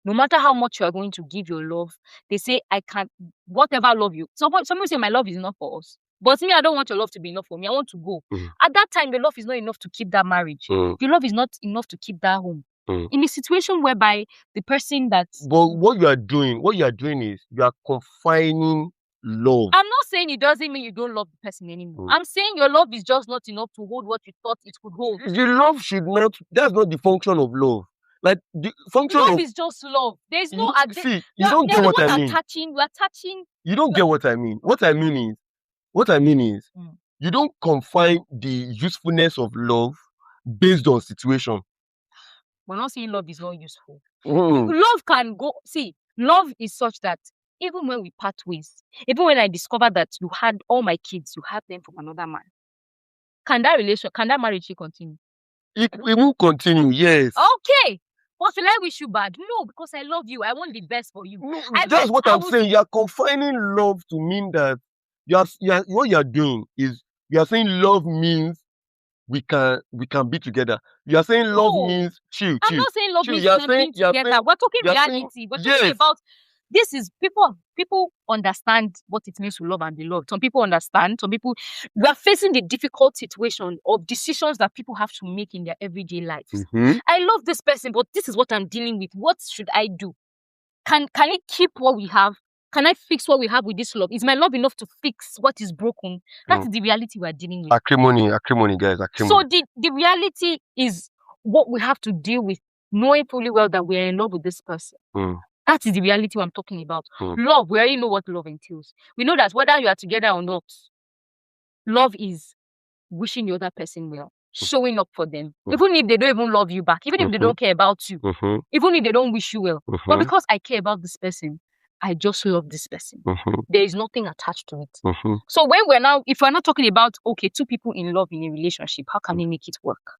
no matter how much you are going to give your love, they say, I can't, whatever love you. Somebody say, my love is enough for us. But me, I don't want your love to be enough for me. I want to go. At that time, the love is not enough to keep that marriage. The love is not enough to keep that home. In a situation whereby the person that... But what you are doing is you are confining love. I'm not saying it doesn't mean you don't love the person anymore. I'm saying your love is just not enough to hold what you thought it could hold. The love should not... That's not the function of love. Like, the function love is just love. There's no... See, you don't get what I mean. We're attaching... You don't get what I mean. What I mean is, you don't confine the usefulness of love based on situation. We're not saying love is not useful. Love can go... See, love is such that even when we part ways, even when I discover that you had all my kids, you had them from another man, can that marriage continue? It will continue, yes. Okay. But will I wish you bad? No, because I love you. I want the best for you. No, that's what I'm saying. You're confining love to mean that what you're doing is you're saying love means we can be together. You're saying love means chill. I'm not saying love means being together. We're talking reality. We're talking about this is people understand what it means to love and be loved. Some people understand. Some people, we are facing the difficult situation of decisions that people have to make in their everyday lives. I love this person, but this is what I'm dealing with. What should I do? Can I keep what we have? Can I fix what we have with this love? Is my love enough to fix what is broken? That's the reality we're dealing with. Acrimony, guys. So the reality is what we have to deal with, knowing fully well that we are in love with this person. That is the reality I'm talking about. Love, we already know what love entails. We know that whether you are together or not, love is wishing the other person well, showing up for them. Even if they don't even love you back, even if they don't care about you, even if they don't wish you well. But because I care about this person, I just love this person. There is nothing attached to it. So if we're not talking about, okay, two people in love in a relationship, how can we make it work?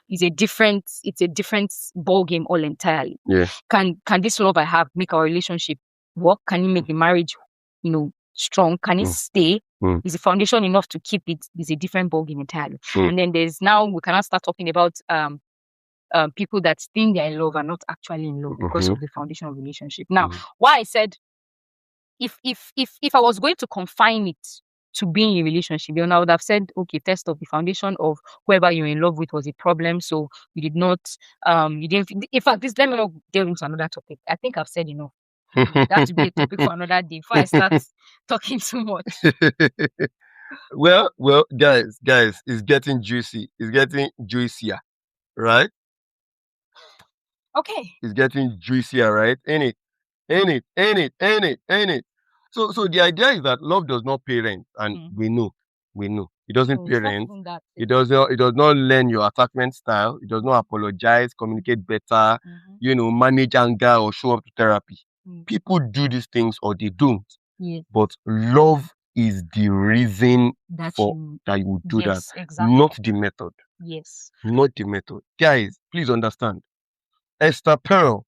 it's a different ball game all entirely. Yeah. Can this love I have make our relationship work? Can it make the marriage, strong? Can it stay? Is the foundation enough to keep it? Is a different ball game entirely. And then we cannot start talking about people that think they're in love are not actually in love because of the foundation of relationship. Now, why I said if I was going to confine it to being in a relationship, then I would have said, okay, first off, the foundation of whoever you're in love with was a problem, so you did not, you didn't. In fact, let me not delve into another topic. I think I've said enough. That would be a topic for another day before I start talking too much. Well, guys, it's getting juicy. It's getting juicier, right? Okay. It's getting juicier, right? Ain't it? So the idea is that love does not pay rent, and we know. It doesn't pay rent. It does not learn your attachment style. It does not apologize, communicate better, manage anger or show up to therapy. People do these things or they don't. Yeah. But love is the reason that you would do that. Exactly. Not the method. Yes. Not the method. Guys, please understand. Esther Perel,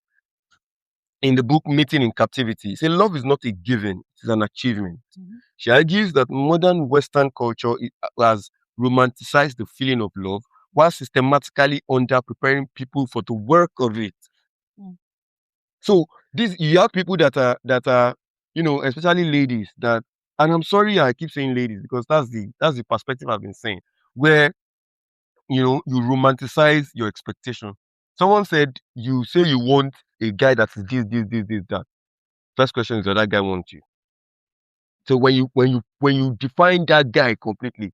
in the book Meeting in Captivity, says love is not a given, it is an achievement. She argues that modern Western culture has romanticized the feeling of love while systematically under-preparing people for the work of it. So you have people that are, especially ladies and I'm sorry I keep saying ladies because that's the perspective I've been saying, where you romanticize your expectation. Someone said you say you want a guy that is this, that. First question is, does that guy want you? So when you define that guy completely,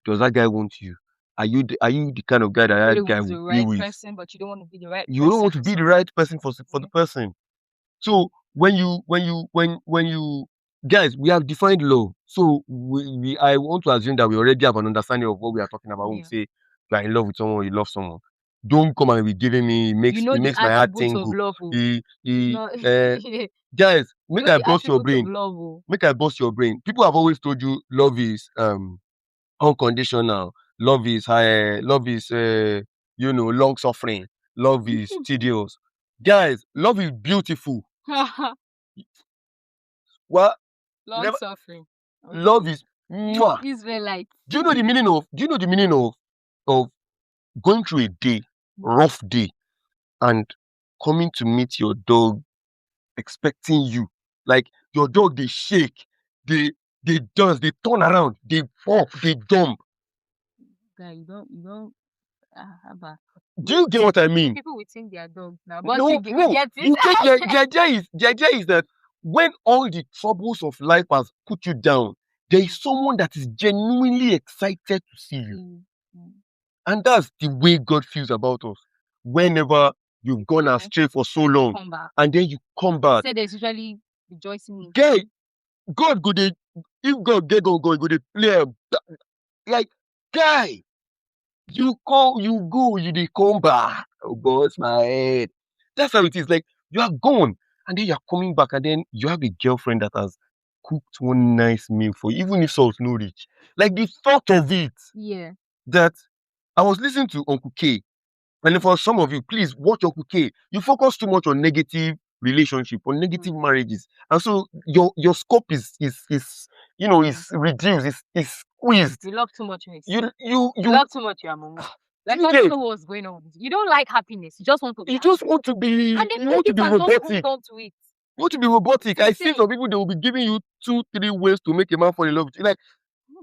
does that guy want you? Are you the kind of guy that guy will be with? Person, but you don't want to be the right. You don't want to be the right person for the person. So when you guys, we have defined love. So I want to assume that we already have an understanding of what we are talking about when we say you are in love with someone, you love someone. Don't come and be giving me makes my heart tingle. Guys, make I bust your brain. Make I bust your brain. People have always told you love is unconditional. Love is high. Love is long suffering. Love is tedious. Guys, love is beautiful. What? Long suffering. Love is mwah. Israelite. Do you know the meaning of going through a day, rough day, and coming to meet your dog expecting you? Like your dog, they shake, they dance, they turn around, they pop, they jump. Guy, you don't do you get what I mean? People will think they are dogs now, but no, you get it. The idea is that when all the troubles of life has put you down, there is someone that is genuinely excited to see you. And that's the way God feels about us. Whenever you've gone astray for so long, and then you come back. He said there's usually rejoicing. Guy, God go dey, if God get on God, go dey play like guy. You go, you dey come back. Oh God, my head. That's how it is. Like you are gone, and then you are coming back, and then you have a girlfriend that has cooked one nice meal for you, even if salt no reach. Like the thought of it. Yeah. That I was listening to Uncle K, and for some of you, please watch Uncle K. You focus too much on negative relationship, on negative marriages, and so your scope is reduced, is squeezed. You love too much. You love too much, your mom. Like I don't know what's going on. You don't like happiness. You just want to. You just want to be. And you want to be robotic. You want to be robotic. I see some people, they will be giving you 2-3 ways to make a man fall in love with you. Like,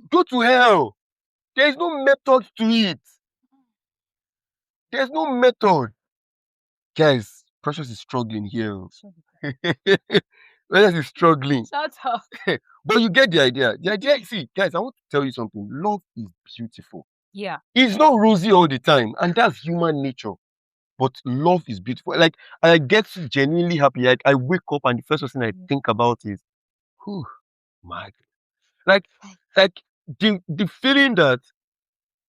go to hell. There is no method to it. There's no method. Guys, Precious is struggling here. Precious is struggling. Shut up. But you get the idea. The idea, see, guys, I want to tell you something. Love is beautiful. Yeah. It's not rosy all the time, and that's human nature. But love is beautiful. Like, I get genuinely happy. Like, I wake up and the first thing I think about is, whew, my God. Like the feeling that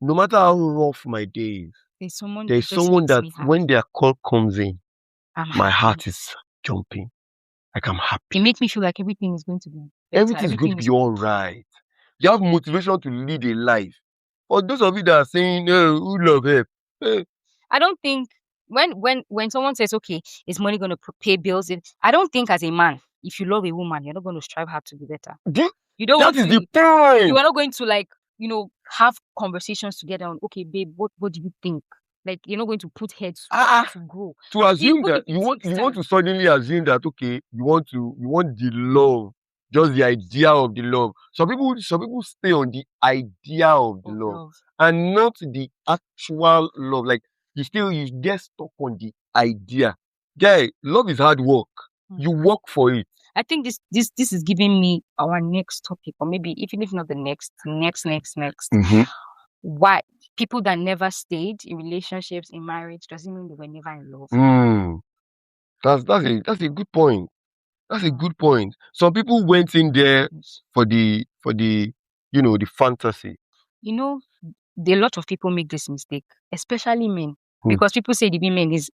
no matter how rough my day is, there's someone that when their call comes in, my heart is jumping. Like I'm happy. It makes me feel like everything is going to be better. Everything's going to be all right. You have motivation to lead a life. For those of you that are saying, who love help? I don't think when someone says, okay, is money going to pay bills? I don't think as a man, if you love a woman, you're not going to strive hard to be better. You don't That want is to. the point. You are not going to like have conversations together on, okay, babe, what do you think? Like, you're not going to put heads to grow. To assume put that the you want critiques to suddenly assume that, okay, you want the love, just the idea of the love. Some people stay on the idea of the love and not the actual love. Like you get stuck on the idea. Guy, love is hard work. You work for it. I think this is giving me our next topic, or maybe even if not the next. Why people that never stayed in relationships, in marriage, doesn't mean they were never in love. That's a good point. That's a good point. Some people went in there for the the fantasy. A lot of people make this mistake, especially men. Because people say the women is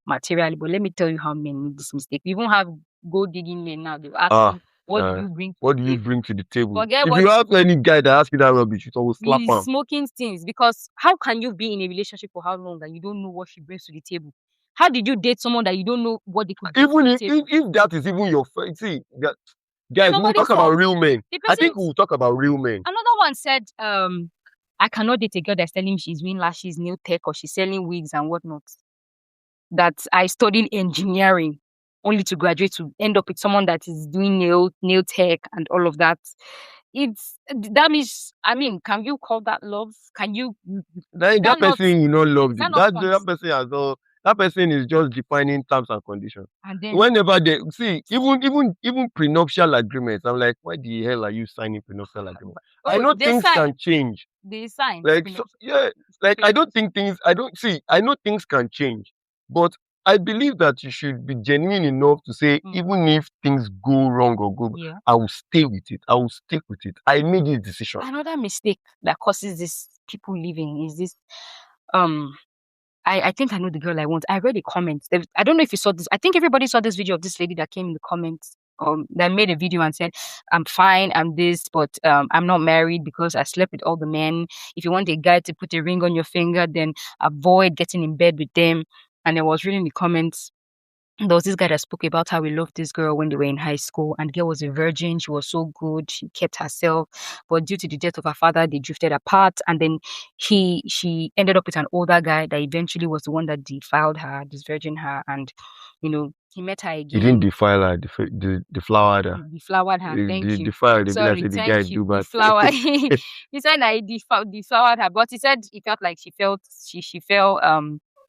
material, but let me tell you how men make this mistake. We even have gold digging men now. They ask you, what do you bring? What do you bring to the table? Forget if you have any guy that asks you that rubbish, you always slap the him. smoking things. Because how can you be in a relationship for how long and you don't know what she brings to the table? How did you date someone that you don't know what they could bring to the table? If that is even your friend, see, guys, we'll talk about real men. I think we'll talk about real men. Another one said, I cannot date a girl that's telling me she's doing lashes, nail tech, or she's selling wigs and whatnot. That I studied engineering only to graduate to end up with someone that is doing nail tech and all of that. That means, I mean, can you call that love? Can you? That person you not love. That person is just defining terms and conditions. And then whenever they see, even prenuptial agreements, I'm like, why the hell are you signing prenuptial agreements? I know things can change. They sign. Like I don't think things. I know things can change, but I believe that you should be genuine enough to say, even if things go wrong or go, I will stay with it. I will stick with it. I made this decision. Another mistake that causes this people leaving is this. I think I know the girl I want. I read a comment. I don't know if you saw this. I think everybody saw this video of this lady that came in the comments. That made a video and said, I'm fine, I'm this, but I'm not married because I slept with all the men. If you want a guy to put a ring on your finger, then avoid getting in bed with them. And I was reading the comments. There was this guy that spoke about how he loved this girl when they were in high school, and the girl was a virgin. She was so good. She kept herself, but due to the death of her father, they drifted apart. And then she ended up with an older guy that eventually was the one that defiled her, disvirgin her, and he met her again. He didn't defile her. Deflowered her. Deflowered her. Thank you. Defiled. Sorry, the guy do bad. Deflowered. He said I deflowered her, but he said he felt like she fell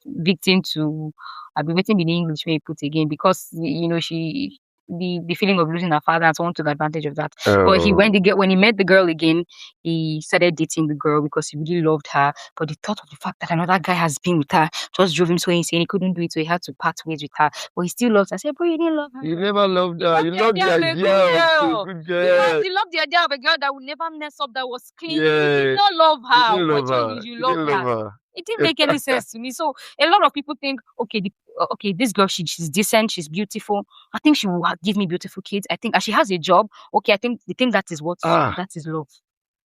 victim to. I'll be waiting in English when you put again, because she the feeling of losing her father and someone took advantage of that. But when he met the girl again, he started dating the girl because he really loved her. But the thought of the fact that another guy has been with her just drove him so insane. He couldn't do it, so he had to part ways with her. But he still loves her. I said, bro, you didn't love her. You never loved her. You loved the idea of a good girl. You loved the idea of a girl that would never mess up, that was clean. You did not love her. You didn't love her. It didn't make any sense to me. So a lot of people think, okay, this girl, she's decent, she's beautiful. I think she will give me beautiful kids. I think, and she has a job. Okay, I think that is that is love.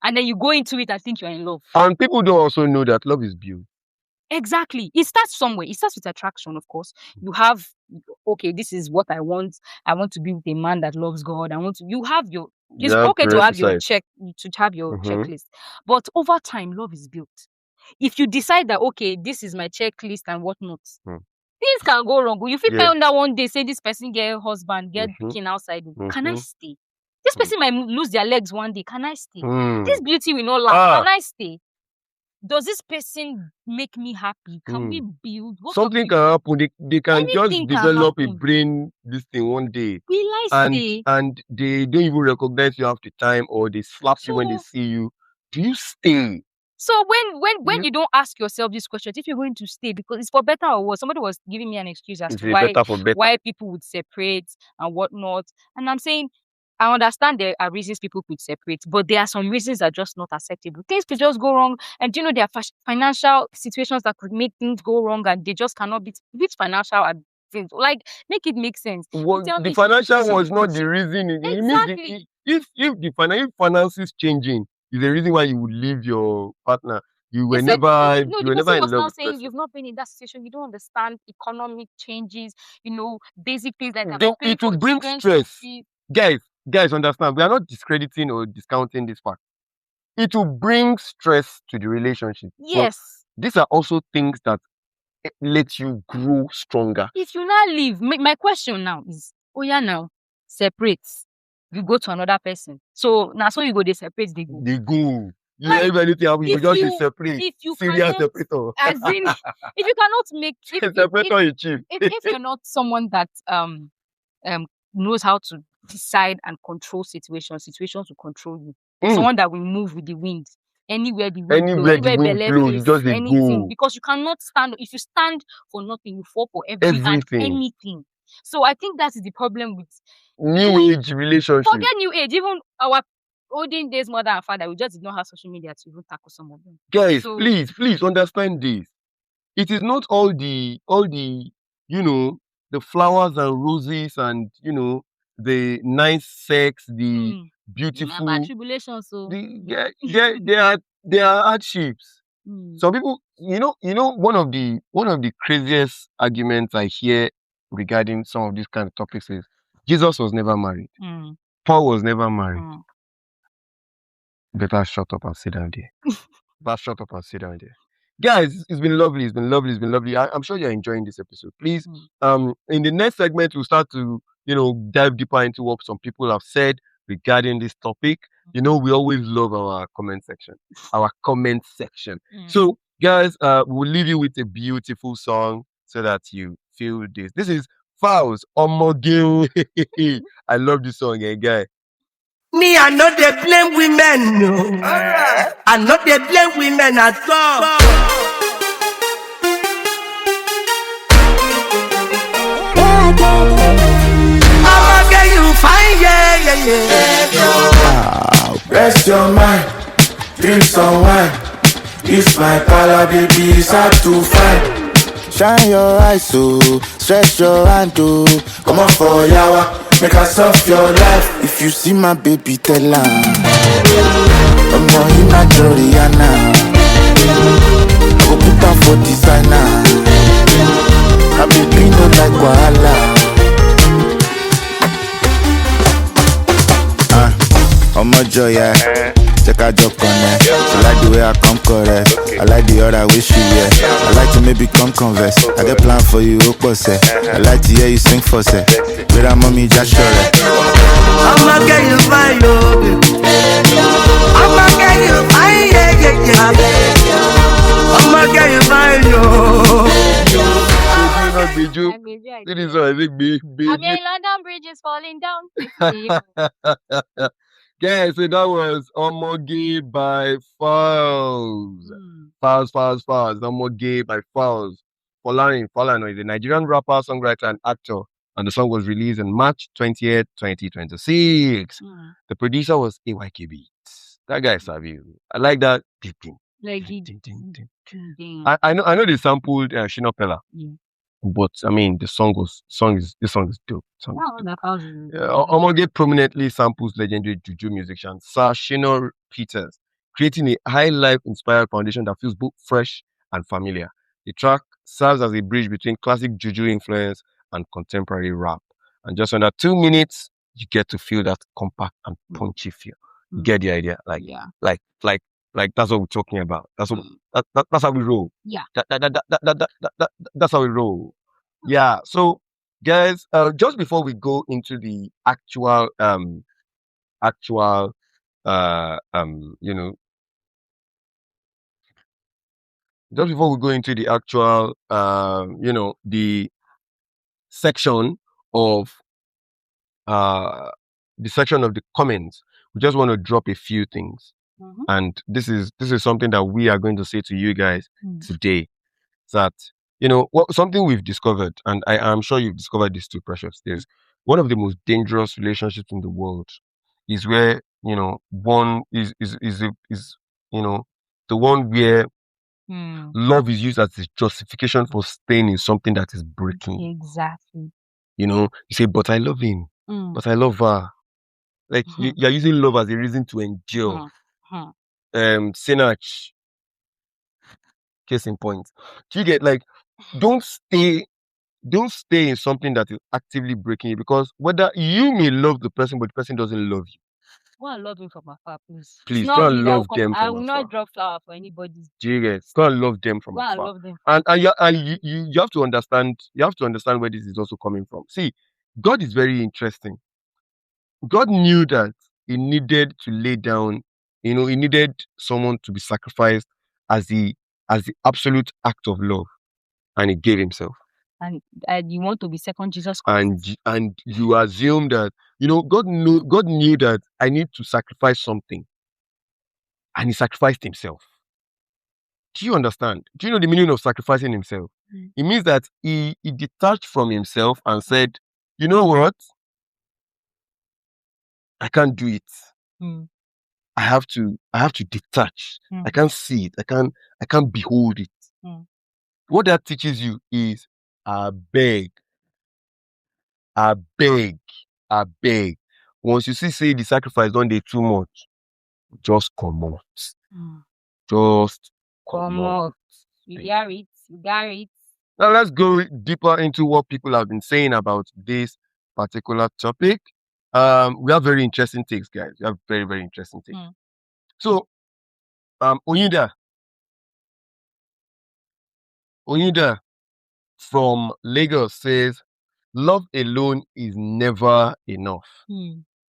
And then you go into it and think you're in love. And people don't also know that love is built. Exactly. It starts somewhere. It starts with attraction, of course. You have, okay, this is what I want. I want to be with a man that loves God. It's okay to have your checklist. But over time, love is built. If you decide that, okay, this is my checklist and whatnot, things can go wrong. You feel on that one day, say this person get husband, get picking outside. Can I stay? This person might lose their legs one day. Can I stay? This beauty will not last. Can I stay? Does this person make me happy? Can we build? Something can happen. They can just develop a brain this thing one day. Will I stay? And they don't even recognize you half the time, or they slap you when they see you. Do you stay? So when you don't ask yourself these questions, if you're going to stay, because it's for better or worse, somebody was giving me an excuse as to why people would separate and whatnot. And I'm saying, I understand there are reasons people could separate, but there are some reasons that are just not acceptable. Things could just go wrong, and there are financial situations that could make things go wrong, and they just cannot be which financial things. Like, make it make sense. Well, the financial was not the reason. Exactly. If finances changing is the reason why you would leave your partner, you were They said, never no, you the were never person in was love now with the saying person. you've not been in that situation, you don't understand economic changes, basic things like that. Then Paying it will for bring children's school stress. fees. Guys, understand. We are not discrediting or discounting this fact. It will bring stress to the relationship. But Yes. these are also things that let you grow stronger. If you now leave, my question now is, now, separate. You go to another person. So now so you go, they separate, they go. They go. You Like, if anything happen, you if go just you- dey separate. if you Serious cannot, separator. as in, if you cannot make Separator in chief. if you're not someone that knows how to decide and control situations will control you. Someone that will move with the wind. Anywhere the wind Anywhere blows, the wind belle blows, you face, just dey anything. go. Because you cannot stand. If you stand for nothing, you fall for everything. Everything. Anything. So I think that is the problem with New age relationship. forget new age. Even our olden days mother and father, we just did not have social media to even tackle some of them. Guys, So- please understand this. It is not all the the flowers and roses and the nice sex, the beautiful. Bad tribulation. So There are hardships. mm, Some people, one of the craziest arguments I hear regarding some of these kind of topics is Jesus was never married. mm, Paul was never married. mm. Better shut up and sit down there. Better shut up and sit down there. Guys, it's been lovely. It's been lovely. I'm sure you're enjoying this episode. Please, in the next segment, we'll start to, dive deeper into what some people have said regarding this topic. We always love our comment section. So, guys, we'll leave you with a beautiful song so that you feel this. This is Fouls Omoge. I love this song, guy. Me, I know they blame women, no. I know they blame women at all. I'ma get you fine, yeah. Rest your mind, drink some wine. This my color, baby, it's hard to find. Shine your eyes, so stretch your hand, oh. Come on for yawa, make us off your life. If you see my baby, tell her I'm not in my Joriana. I go put her for designer. My baby no like wahala. I'm a joy, yeah. Check out your connect. She like the way I come correct. I like the other way she wear. I like to maybe come converse. I get plan for you, say. I like to hear you sing for say. With a mommy, just sure. I'ma get you fine, yo. I'ma get you fine, yeah. I'ma get you fine, yo. It is what I think, I mean, London Bridge is falling down. Yeah, so that was Omoge by Fouls. Fouls. Omoge by Fouls. Falano is a Nigerian rapper, songwriter, and actor. And the song was released on March 20th, 2026. The producer was AYK Beats. That guy savvy. I like that. Like I know they sampled Shino Pella. But I mean, this song is dope. Omoge prominently samples legendary juju musician Sir Shino Peters, creating a high life inspired foundation that feels both fresh and familiar. The track serves as a bridge between classic juju influence and contemporary rap. And just under 2 minutes, you get to feel that compact and punchy feel. You get the idea? Like that's what we're talking about. That's how we roll. Yeah. That's how we roll. Yeah. So, guys, just before we go into the actual just before we go into the actual the section of the comments, we just want to drop a few things. And this is something that we are going to say to you guys today. That something we've discovered, and I'm sure you've discovered this too, Precious. There's one of the most dangerous relationships in the world is where one is the one where love is used as a justification for staying in something that is breaking. Exactly. You say, but I love him, but I love her. Like you're using love as a reason to endure. Sinach, Case in point. Do you get, like, don't stay in something that is actively breaking you, because whether you may love the person, but the person doesn't love you. Go and love him from afar, please. It's Please, not go and me that will love come. them I from will afar. not drop flower for anybody. Do you get? Go and love them from Go and afar. love them. And you have to understand. You have to understand where this is also coming from. See, God is very interesting. God knew that he needed to lay down. He needed someone to be sacrificed as the absolute act of love, and he gave himself. And you want to be second Jesus Christ. And you assume that God knew that I need to sacrifice something, and he sacrificed himself. Do you understand? Do you know the meaning of sacrificing himself? It means that he detached from himself and said, you know what? I can't do it. I have to detach. I can't see it. I can't behold it. What that teaches you is, I beg. Once you say the sacrifice don't dey too much, just come out. Just come out. You got it. You got it. Now let's go deeper into what people have been saying about this particular topic. We have very interesting takes, guys. We have very, very interesting takes. So, Oyinda from Lagos says, love alone is never enough.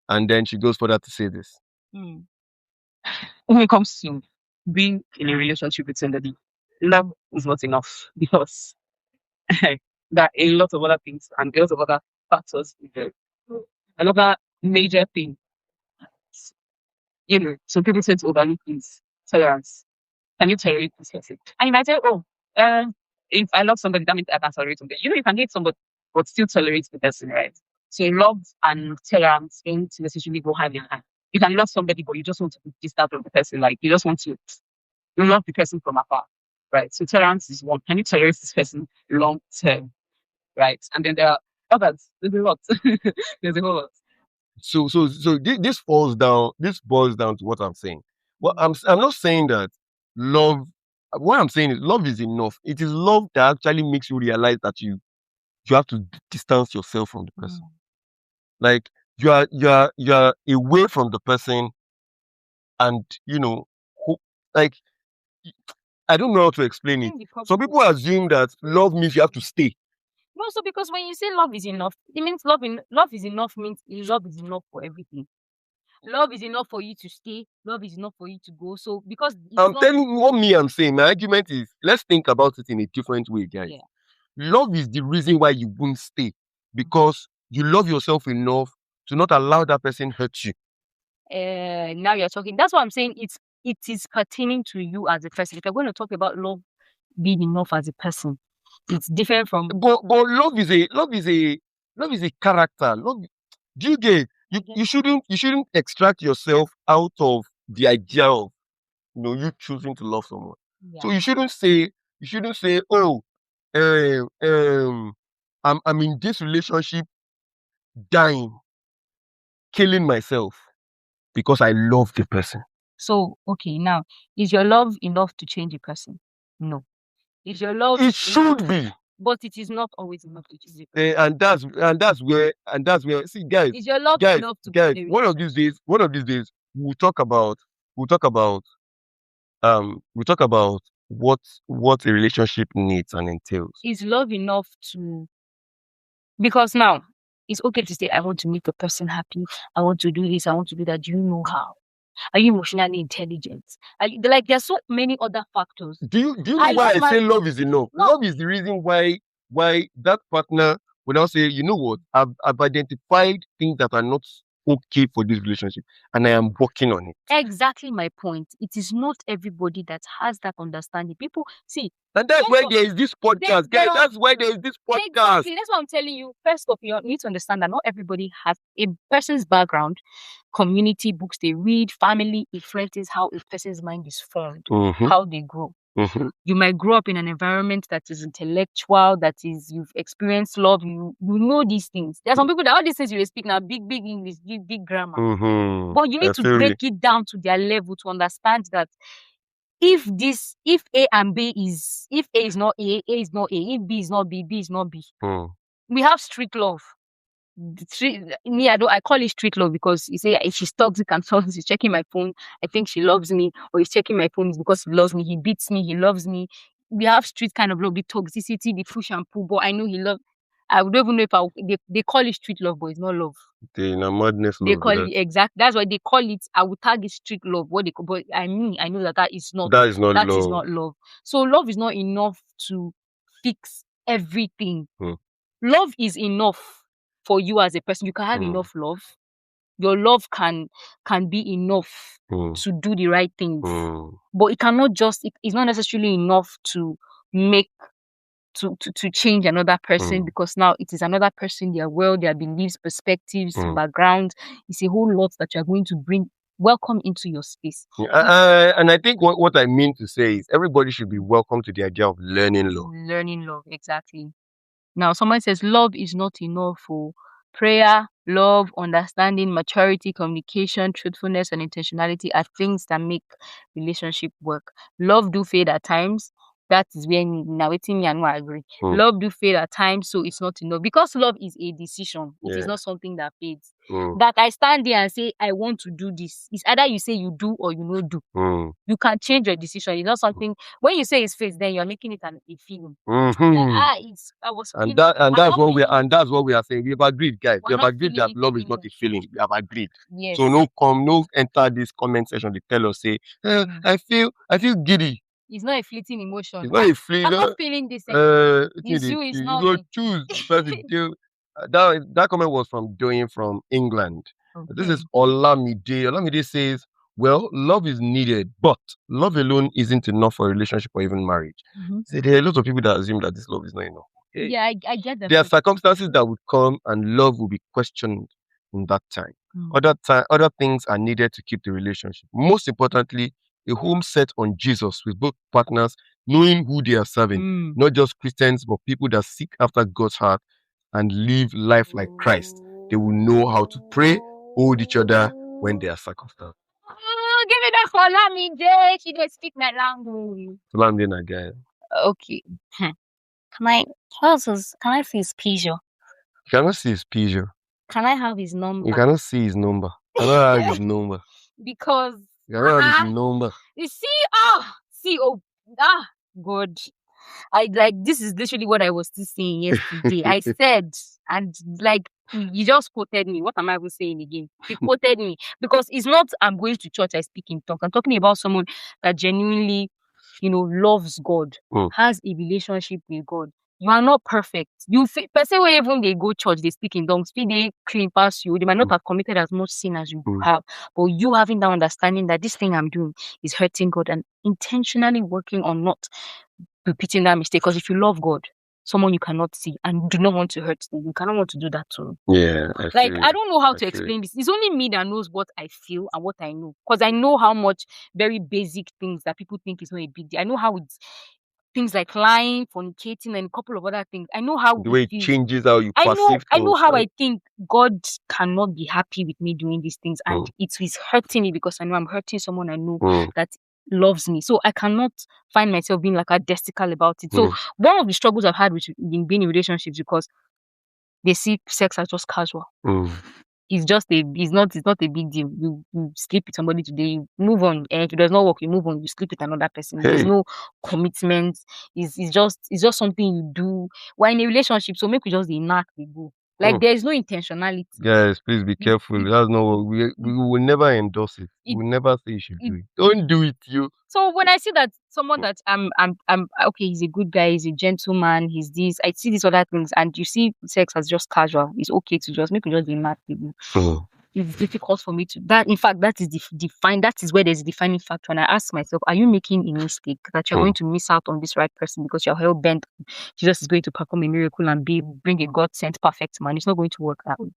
And then she goes further to say this. When it comes to being in a relationship with somebody, love is not enough, because there are a lot of other things and a lot of other factors involved. Another major thing, some people tend to overlook is tolerance. Can you tolerate this person? And you might say, if I love somebody, that means I can tolerate somebody. You can hate somebody, but still tolerate the person, right? So love and tolerance don't necessarily go hand in hand. You can love somebody, but you just want to be distant from the person. Like, you just want to love the person from afar, right? So tolerance is one. Can you tolerate this person long term, right? And then there are others. There's a lot. There's a whole lot. So this boils down to what I'm saying. Well, I'm not saying that love. What I'm saying is love is enough. It is love that actually makes you realize that you have to distance yourself from the person. Like, you are away from the person, and like, I don't know how to explain it. Some people assume that love means you have to stay. No, so because when you say love is enough, it means love is enough means love is enough for everything. Love is enough for you to stay. Love is enough for you to go. So because I'm telling you what I'm saying. My argument is, let's think about it in a different way, guys. Yeah. Love is the reason why you won't stay, because you love yourself enough to not allow that person hurt you. Now you're talking. That's what I'm saying. It is pertaining to you as a person. If you're going to talk about love being enough as a person, it's different from. But love is a character. Love. Do you get? You shouldn't extract yourself out of the idea of you choosing to love someone. Yeah. So you shouldn't say oh, I'm in this relationship dying, killing myself because I love the person. So okay, now is your love enough to change a person? No. Is your love? It should be. But it is not always enough to choose it. And that's where see, guys. Is your love enough to guys? One of these days, we'll talk about what a relationship needs and entails. Is love enough to? Because now it's okay to say, I want to make the person happy. I want to do this. I want to do that. Do you know how? Are you emotionally intelligent? There's so many other factors. Do you know why I say love is enough? No. Love is the reason why that partner will now say, you know what, I've identified things that are not okay for this relationship, and I am working on it. Exactly my point. It is not everybody that has that understanding. People see. And that's why there is this podcast, guys. That's why there is this podcast. Exactly. That's what I'm telling you. First off, you need to understand that not everybody has a person's background, community, books they read, family influences how a person's mind is formed, how they grow. You might grow up in an environment that is intellectual, you've experienced love, you know these things. There are some people that all these things you speak now, big English, big grammar. But you need to break it down to their level to understand that if A and B is, if A is not A is not A, if B is not B is not B. We have street love. I call it street love because you say if she's toxic and toxic, she's checking my phone, I think she loves me, or he's checking my phone because he loves me, he beats me, he loves me. We have street kind of love, the toxicity, the push and pull, but I know he loves. I don't even know if they call it street love, but it's not love. Madness They love. call it exact. That's why they call it. I would tag it street love. What they call, but I know that is not. That is not That love. is not love. So love is not enough to fix everything. Love is enough for you as a person. You can have enough love. Your love can be enough to do the right things, but it cannot just. It's not necessarily enough to make. To change another person, because now it is another person, their world, their beliefs, perspectives, background. It's a whole lot that you're going to welcome into your space. And I think what I mean to say is everybody should be welcome to the idea of learning love. Learning love, exactly. Now, someone says love is not enough for prayer, love, understanding, maturity, communication, truthfulness, and intentionality are things that make relationship work. Love do fade at times. That is when now waiting me and I agree. Love do fade at times, so it's not enough because love is a decision. It is not something that fades. That I stand there and say I want to do this. It's either you say you do or you no do. You can change your decision. It's not something when you say it's fades, then you're making it a feeling. That's what we are saying. We have agreed, guys. We have agreed that love is not a feeling. We have agreed. Yes. So no enter this comment section to tell us say I feel giddy. It's not a fleeting emotion. It's not a feeling. I'm not feeling this anymore. It's you, it's not go me. choose that comment was from Doing from England. Okay. This is Olamide. Olamide says, well, love is needed, but love alone isn't enough for a relationship or even marriage. So there are a lot of people that assume that this love is not enough. Okay? Yeah, I get that. There are circumstances that would come and love will be questioned in that time. Other things are needed to keep the relationship. Most importantly, a home set on Jesus with both partners knowing who they are serving, not just Christians, but people that seek after God's heart and live life like Christ. They will know how to pray, hold each other when they are circumstanced. Give me that for Olamide. She don't speak my language. Olamide again. Okay. Can I see his picture? You cannot see his picture. Can I have his number? You cannot see his number. You cannot have his number. Because you cannot have his number. You see, God. This is literally what I was still saying yesterday. I said, and you just quoted me. What am I even saying again? You quoted me because it's not I'm going to church, I speak in tongues. I'm talking about someone that genuinely, loves God, has a relationship with God. You are not perfect. Person where even they go church, they speak in tongues, they clean past you. They might not have committed as much sin as you have, but you having that understanding that this thing I'm doing is hurting God and intentionally working on not repeating that mistake. Because if you love God, someone you cannot see and do not want to hurt them, you cannot want to do that too. Yeah, I don't know how to explain this. It's only me that knows what I feel and what I know, because I know how much very basic things that people think is not a big deal. I know how it's things like lying, fornicating, and a couple of other things. I know how the way it changes how you perceive. I know how I think God cannot be happy with me doing these things, and it is hurting me because I know I'm hurting someone I know that loves me. So I cannot find myself being lackadaisical about it. So one of the struggles I've had with being in relationships because they see sex as just casual. It's not a big deal. You sleep with somebody today, you move on. And if it does not work, you move on. You sleep with another person. There's no commitment. It's just something you do. We're in a relationship, so make we just the knack we go. There's no intentionality. Yes, please be careful. That's not we will never endorse it. We will never say you should do it. Don't do it, you. So when I see that someone that I'm okay, he's a good guy, he's a gentleman, he's this, I see these other things, and you see sex as just casual. It's okay to just make it just be mad people. It's difficult for me to that. In fact, that is that is where there's a defining factor. And I ask myself, are you making a mistake that you're going to miss out on this right person because you're hell bent? Jesus is going to perform a miracle and bring a God sent perfect man. It's not going to work that way.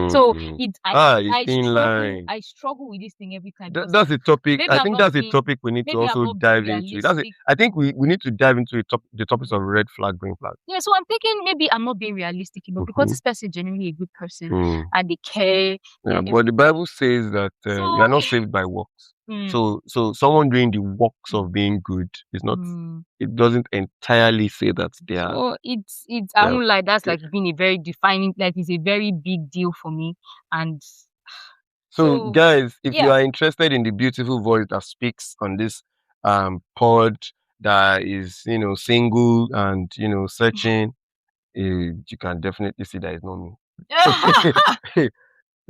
So I struggle with this thing every time. That's a topic. I think that's a topic we need to also dive into. I think we need to dive into the topics of red flag, green flag. Yeah, so I'm thinking maybe I'm not being realistic, because this person is genuinely a good person and they care. Yeah, but the Bible says that you are not saved by works. So someone doing the works of being good is not. It doesn't entirely say that they are. So it's I won't lie, that's like been a very defining, like it's a very big deal for me. And so guys, if you are interested in the beautiful voice that speaks on this pod, that is single and searching, you can definitely see that it's not me.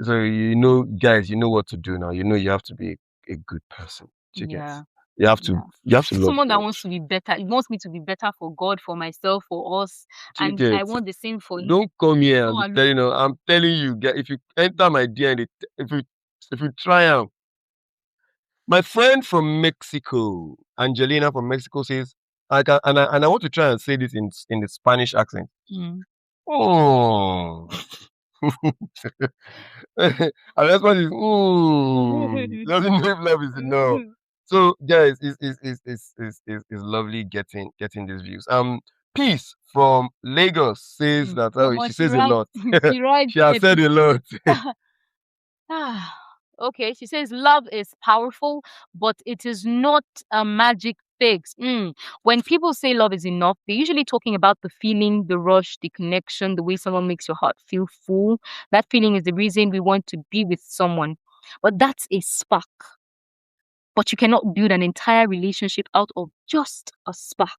So guys, you know what to do now. You have to be a good person. You have to love someone that God. wants to be better. He wants me to be better for God, for myself, for us, and get? I want the same for him. Don't come here No, and I'm telling you, if you enter my DNA, if you try out. My friend from Mexico, Angelina from Mexico, says, I want to try and say this in the Spanish accent. Oh. And that's what is doesn't know if love is enough. So guys, it's lovely getting these views. Peace from Lagos says that she says a lot. She has said a lot. Okay, she says love is powerful, but it is not a magic fix. When people say love is enough, they're usually talking about the feeling, the rush, the connection, the way someone makes your heart feel full. That feeling is the reason we want to be with someone. But that's a spark. But you cannot build an entire relationship out of just a spark.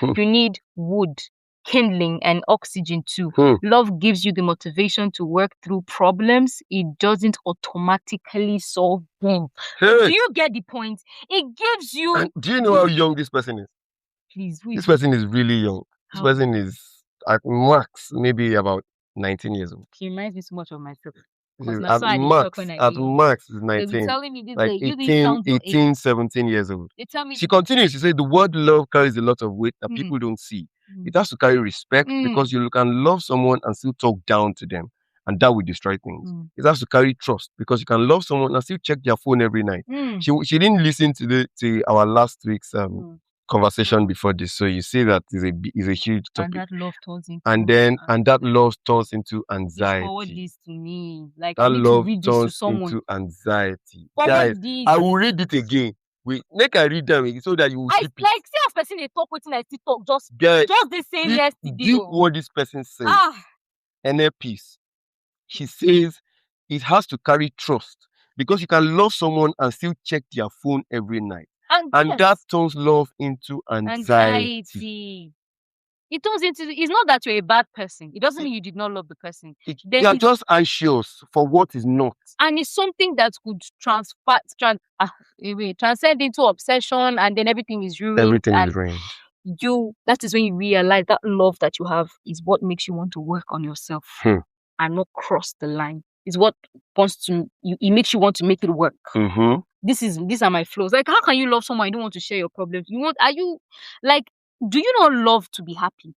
You need wood, kindling, and oxygen too. Love gives you the motivation to work through problems. It doesn't automatically solve them. Do you get the point? It gives you. And do you know how young this person is? Please, this person is really young. This person is at max maybe about 19 years old. She reminds me so much of myself. At max is 19. Telling me this like day, 18, 17 years old. They tell me she continues. She said the word love carries a lot of weight that people don't see. It has to carry respect because you can love someone and still talk down to them, and that will destroy things. It has to carry trust because you can love someone and still check their phone every night. She didn't listen to our last week's conversation before this, so you see that is a huge topic. And that love turns into that love turns into anxiety. Forward this to me, like that I need love to read this to turns someone. into anxiety. Forward Guys, this. I will read it again. Make I read them so that you will see. Like see as person they talk wetin I still talk just the same yesterday. Deep what this person says. NL Peace. She says it has to carry trust because you can love someone and still check their phone every night. And that turns love into anxiety. It turns into, it's not that you're a bad person. It doesn't mean you did not love the person. You're just anxious for what is not. And it's something that could transcend into obsession, and then everything is ruined. Everything is ruined. That is when you realize that love that you have is what makes you want to work on yourself and not cross the line. It's what it makes you want to make it work. These are my flaws. Like, how can you love someone you don't want to share your problems? Do you not love to be happy?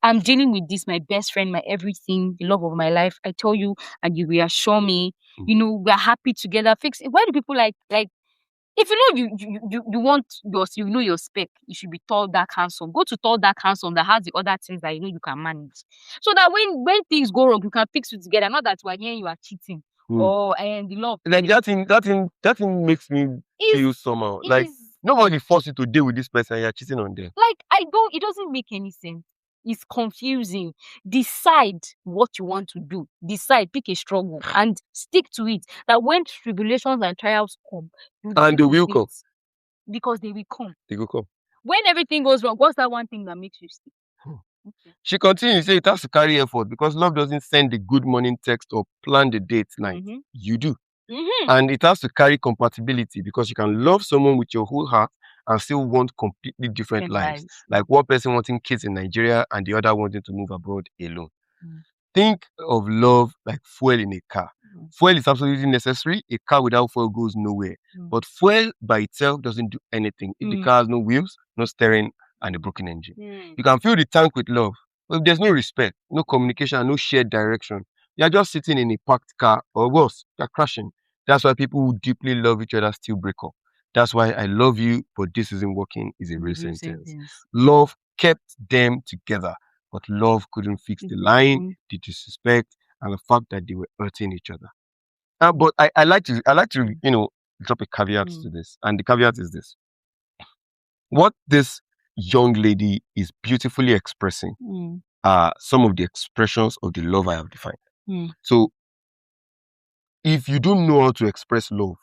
I'm dealing with this, my best friend, my everything, the love of my life. I tell you, and you reassure me. We're happy together. Fix it. Why do people like? If you want your spec, you should be tall, dark, handsome. Go to tall, dark, handsome that has the other things that you can manage. So that when things go wrong, you can fix it together. Not that we're hearing you are cheating. And the love. Like that thing makes me feel somehow. Like nobody forced you to deal with this person and you're cheating on them. Like it doesn't make any sense. It's confusing. Decide what you want to do. Decide, pick a struggle and stick to it. That when tribulations and trials come, and they will come. Because they will come. They will come. When everything goes wrong, what's that one thing that makes you stick? Okay. She continues to say it has to carry effort because love doesn't send the good morning text or plan the date night. You do. And it has to carry compatibility because you can love someone with your whole heart and still want completely different lives. Like one person wanting kids in Nigeria and the other wanting to move abroad alone. Think of love like fuel in a car. Fuel is absolutely necessary. A car without fuel goes nowhere. But fuel by itself doesn't do anything. If the car has no wheels, no steering, and a broken engine. You can fill the tank with love. But if there's no respect, no communication, and no shared direction, you're just sitting in a parked car, or worse, you're crashing. That's why people who deeply love each other still break up. That's why I love you, but this isn't working is a real sentence. Love kept them together, but love couldn't fix the line, the disrespect, and the fact that they were hurting each other. But I like to drop a caveat to this, and the caveat is this: what this young lady is beautifully expressing are some of the expressions of the love I have defined. So, if you don't know how to express love,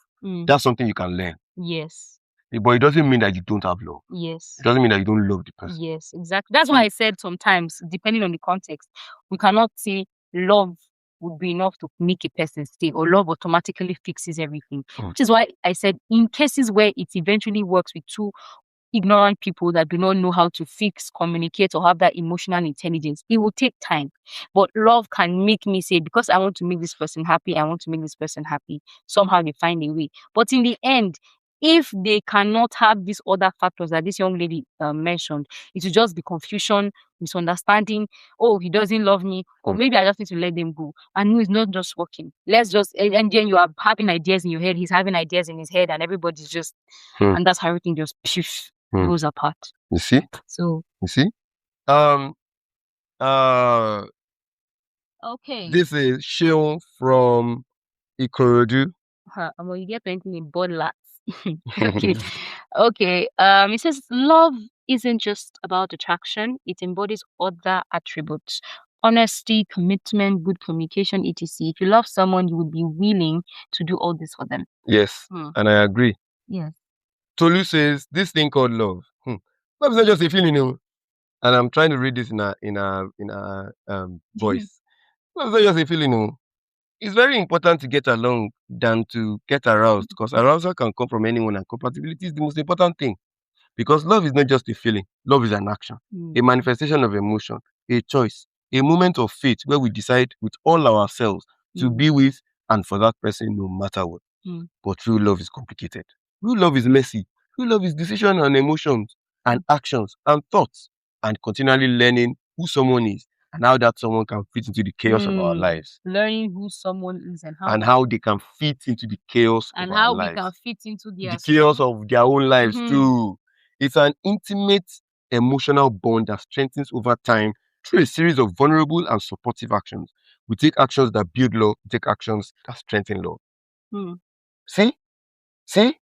that's something you can learn. Yes. But it doesn't mean that you don't have love. Yes. It doesn't mean that you don't love the person. Yes, exactly. That's why I said sometimes, depending on the context, we cannot say love would be enough to make a person stay, or love automatically fixes everything. Which is why I said in cases where it eventually works with two ignorant people that do not know how to fix, communicate, or have that emotional intelligence, it will take time. But love can make me say, because I want to make this person happy, I want to make this person happy. Somehow they find a way. But in the end, if they cannot have these other factors that this young lady mentioned, it will just be confusion, misunderstanding. Oh, he doesn't love me, or maybe I just need to let them go. And no, it's not just working. Let's just, and then you are having ideas in your head, he's having ideas in his head, and everybody's just, and that's how everything just goes apart. You see? So You see? okay. This is Shion from Ikorodu. Well, you get anything in board lats. Okay. Okay. It says love isn't just about attraction, it embodies other attributes. Honesty, commitment, good communication, etc. If you love someone, you would be willing to do all this for them. Yes, and I agree. Yes. Tolu says this thing called love. Love is not just a feeling, And I'm trying to read this in a voice. Love is not just a feeling, It's very important to get along than to get aroused, because arousal can come from anyone, and compatibility is the most important thing. Because love is not just a feeling, love is an action, a manifestation of emotion, a choice, a moment of faith where we decide with all ourselves to be with and for that person no matter what. But true love is complicated. Real love is messy. Real love is decision and emotions and actions and thoughts, and continually learning who someone is and how that someone can fit into the chaos of our lives. Learning who someone is and how they can fit into the chaos and of how our we lives. can fit into The their chaos of their own lives Mhm. too. It's an intimate emotional bond that strengthens over time through a series of vulnerable and supportive actions. We take actions that build love, we take actions that strengthen love. See? See?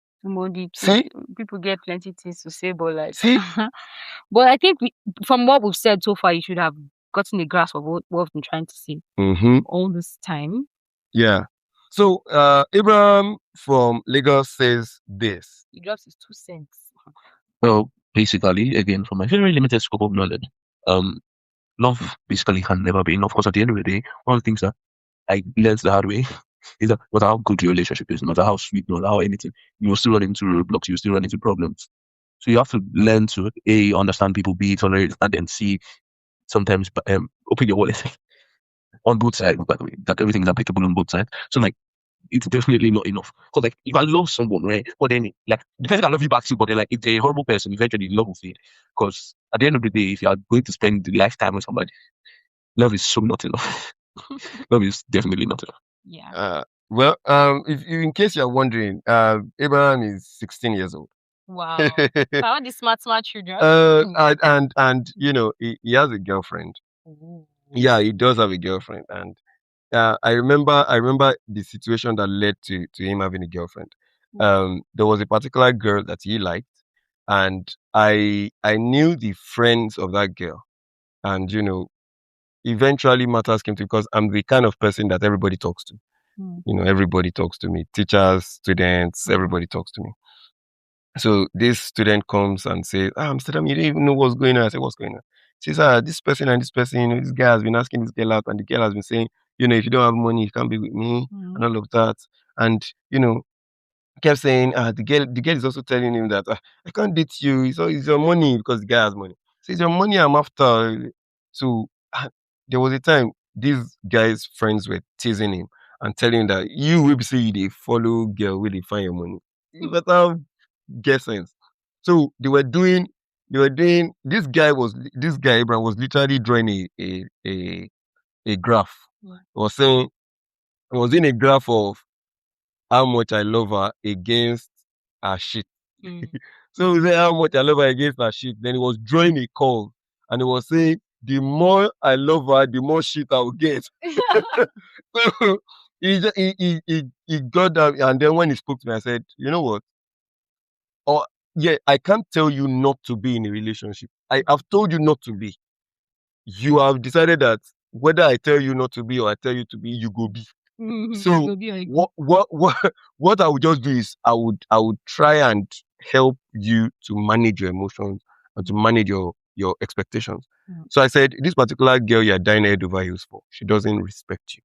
See? People get plenty things to say, but like, See? but I think from what we've said so far, you should have gotten a grasp of what we've been trying to say all this time. Yeah. So Abraham from Lagos says this. He drops his 2 cents. Well, basically, again, from my very limited scope of knowledge, love basically can never be enough. Because at the end of the day, one of the things that I learned the hard way is that no matter how good your relationship is, no matter how sweet, no matter how anything, you will still run into roadblocks, you will still run into problems. So you have to learn to A, understand people, B, tolerate, and then C, sometimes open your wallet on both sides, by the way, that everything is applicable on both sides. So like, it's definitely not enough. Because like, you can love someone, right? But then like, the person can love you back too, but then like, if they're a horrible person, eventually love will fade. Because at the end of the day, if you are going to spend the lifetime with somebody, love is so not enough. Love is definitely not enough. Yeah. Well, in case you're wondering, Abraham is 16 years old. Wow. All these smart children. And you know, he has a girlfriend. Yeah, he does have a girlfriend, and I remember the situation that led to him having a girlfriend. There was a particular girl that he liked, and I knew the friends of that girl, and you know, eventually matters came to, because I'm the kind of person that everybody talks to. You know, everybody talks to me, teachers, students, everybody talks to me. So this student comes and says, Amsterdam, you don't even know what's going on. I say, what's going on? She says, this person and this person, you know, this guy has been asking this girl out, and the girl has been saying, you know, if you don't have money, you can't be with me, and all of that. And, you know, kept saying, the girl is also telling him that I can't date you. It's your money, because the guy has money. So it's your money I'm after. So there was a time these guys' friends were teasing him and telling him that you will say they follow girl where they find your money. You better get sense. So they were doing this guy Abraham was literally drawing a graph. Was saying he was doing a graph of how much I love her against her shit. So he said how much I love her against her shit. Then he was drawing a curve, and he was saying the more I love her, the more shit I will get. So he got that, and then when he spoke to me, I said, you know what? Oh, yeah, I can't tell you not to be in a relationship. I've told you not to be. You have decided that whether I tell you not to be or I tell you to be, you go be. So Go be or what I would just do is I would try and help you to manage your emotions and to manage your expectations. So I said, this particular girl you're dying head over heels for, she doesn't respect you.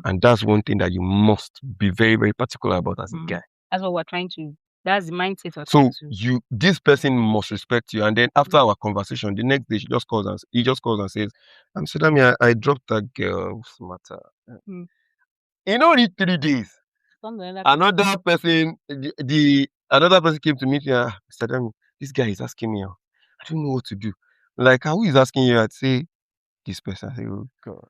And that's one thing that you must be very, very particular about as a guy. That's what we're trying to. That's the mindset we're So trying to. this person must respect you. And then after our conversation, the next day he just calls and says, I'm Sadami, I dropped that girl. What's the matter? In only 3 days, another person, another person came to meet me. Sadami, this guy is asking me out. I don't know what to do. Like, who is asking you? I'd say this person. I say, oh God.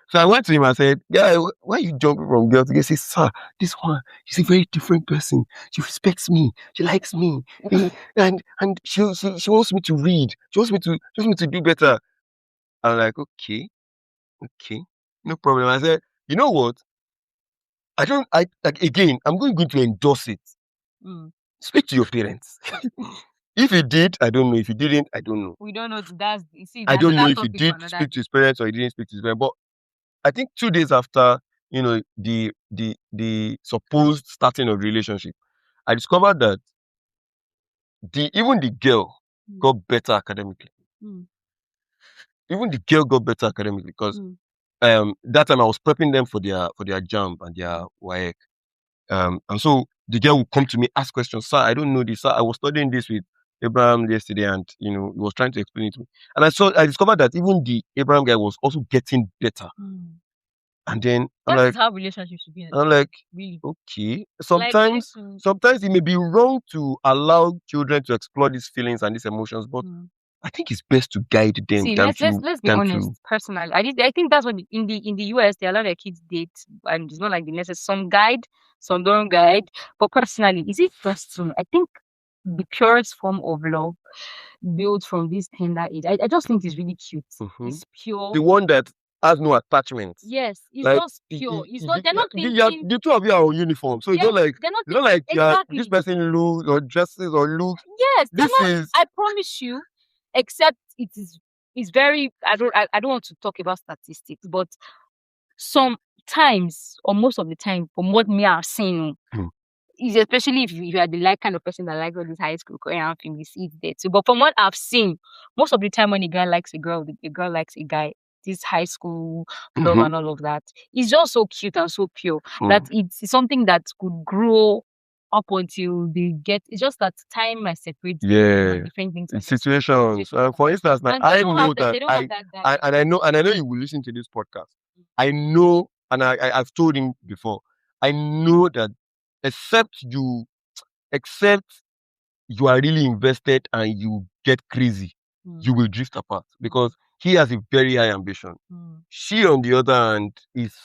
So I went to him and said, "Guy, why are you jumping from girl to girl?" He says, "Sir, this one, she's a very different person. She respects me. She likes me, and she wants me to read. She wants me to do better." I'm like, okay, no problem. I said, you know what? Again, I'm going to endorse it. Speak to your parents. If he did, I don't know. If he didn't, I don't know. We don't know. I don't know if he did speak to his parents or he didn't speak to his parents. But I think 2 days after, the supposed starting of the relationship, I discovered that even the girl got better academically. Even the girl got better academically because that time I was prepping them for their jump and their WAEC. And so the girl would come to me, ask questions. Sir, I don't know this. Sir, I was studying this with Abraham yesterday, and he was trying to explain it to me. And I discovered that even the Abraham guy was also getting better. And then That's how relationships should be. I'm like, really? Okay. Sometimes it may be wrong to allow children to explore these feelings and these emotions, but I think it's best to guide them. See, let's be honest. Personally, I think that's what in the US they allow their kids date, and it's not like the necessary. Some guide, some don't guide. But personally, is it personal? I think the purest form of love built from this tender age. I just think it's really cute. It's pure. The one that has no attachment. Yes, it's just pure. It's not. They're not thinking. The two of you are on uniform, so it's not like they're not like exactly. This person looks or dresses or looks. Yes, I promise you. Except it's very. I don't want to talk about statistics, but sometimes or most of the time, from what me I've seen, is especially if you are the kind of person that likes all these high school Korean films, you see it there too. But from what I've seen, most of the time when a guy likes a girl, a girl likes a guy. This high school love and all of that. It's just so cute and so pure that it's something that could grow up until they get. It's just that time might separate different things. Situations. For instance, now I know that I know you will listen to this podcast. I know, and I've told him before. I know that except you are really invested and you get crazy, you will drift apart because he has a very high ambition. She, on the other hand, is,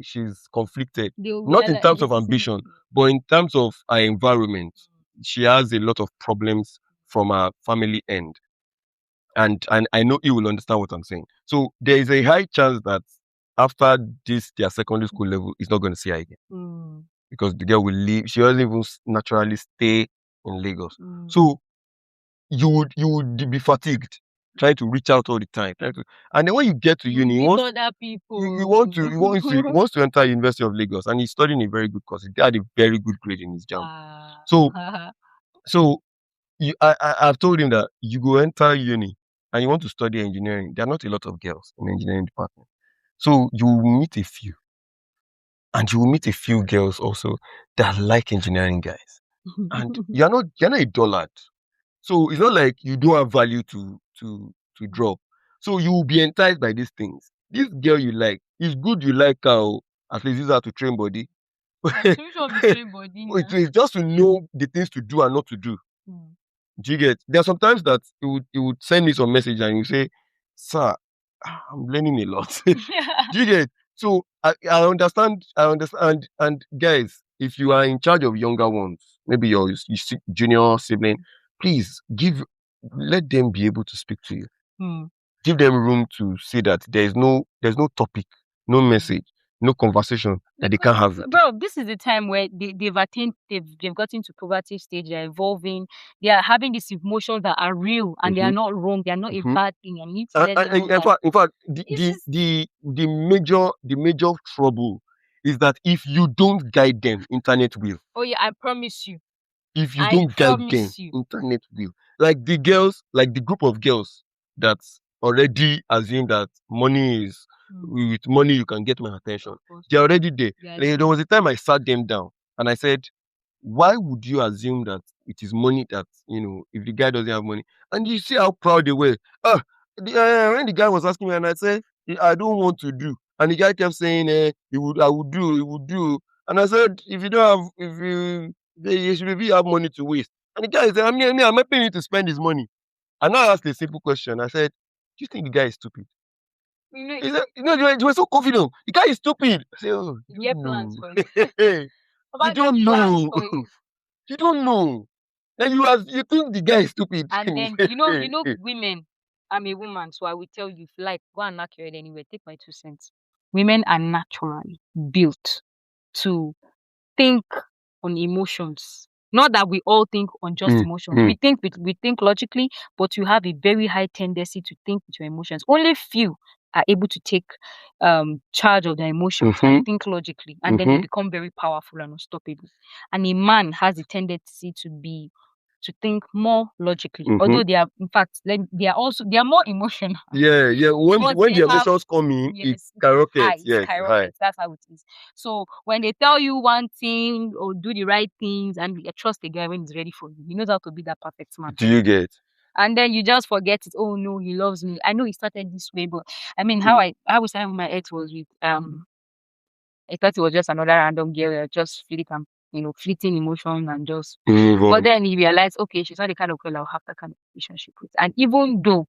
she's conflicted. Not in terms of ambition, but in terms of her environment. She has a lot of problems from her family end. And I know he will understand what I'm saying. So there is a high chance that after their secondary school level, he's not going to see her again. Because the girl will leave. She doesn't even naturally stay in Lagos. So you would be fatigued trying to reach out all the time. And then when you get to uni, he wants to enter University of Lagos, and he's studying a very good course. He had a very good grade in his JAMB. So I've told him that you go enter uni and you want to study engineering. There are not a lot of girls in the engineering department. So you will meet a few. And you will meet a few girls also that like engineering guys. And you're not a dullard. So it's not like you don't have value to drop. So you will be enticed by these things. This girl you like, it's good you like her. At least use her to train body. It's just to know the things to do and not to do. Do you get? There are sometimes that you would send me some message and you say, "Sir, I'm learning a lot." Do you get? So I understand. And guys, if you are in charge of younger ones, maybe your junior sibling, please let them be able to speak to you. Give them room to see that there's no topic, no message no conversation that they can't have with you. Bro, this is the time where they've attained, they've gotten to puberty stage, they're evolving, they are having these emotions that are real and they are not wrong, they are not a bad thing. And you need to let them know that In fact, it's just- the major trouble is that if you don't guide them, internet will. oh yeah, I promise you. If you I don't guide them, promise you. internet will. Like the girls, like the group of girls that already assume that money is with money you can get my attention. Of course. They're already there. Yeah, Like, there was a time I sat them down and I said, why would you assume that it is money that, if the guy doesn't have money? And you see how proud they were. When the guy was asking me and I said, I don't want to do. And the guy kept saying, I would do. And I said, if you don't have, if you should maybe have money to waste. And the guy said, I'm helping you to spend his money. And now I asked a simple question. I said, do you think the guy is stupid? He said, you were so confident. The guy is stupid. I said, oh, you have plans for you don't know. You don't know. And you think the guy is stupid. And then women. I'm a woman, so I will tell you, if you like, go and knock your head anywhere. Take my 2 cents. Women are naturally built to think on emotions. Not that we all think on just emotions. We think logically, but you have a very high tendency to think with your emotions. Only few are able to take charge of their emotions and think logically, and then they become very powerful and unstoppable. And a man has a tendency to think more logically, although they are, in fact, they are more emotional. Yeah. When the emotions come in, it skyrockets. Yes, high. That's how it is. So when they tell you one thing or do the right things, and you trust the guy when he's ready for you, he knows how to be that perfect man. Do you get? And then you just forget it. Oh no, he loves me. I know he started this way, but I mean, how I was starting with my ex was with I thought it was just another random girl, just fleeting emotion and just. But then he realized, okay, she's not the kind of girl I'll have that kind of relationship with. And even though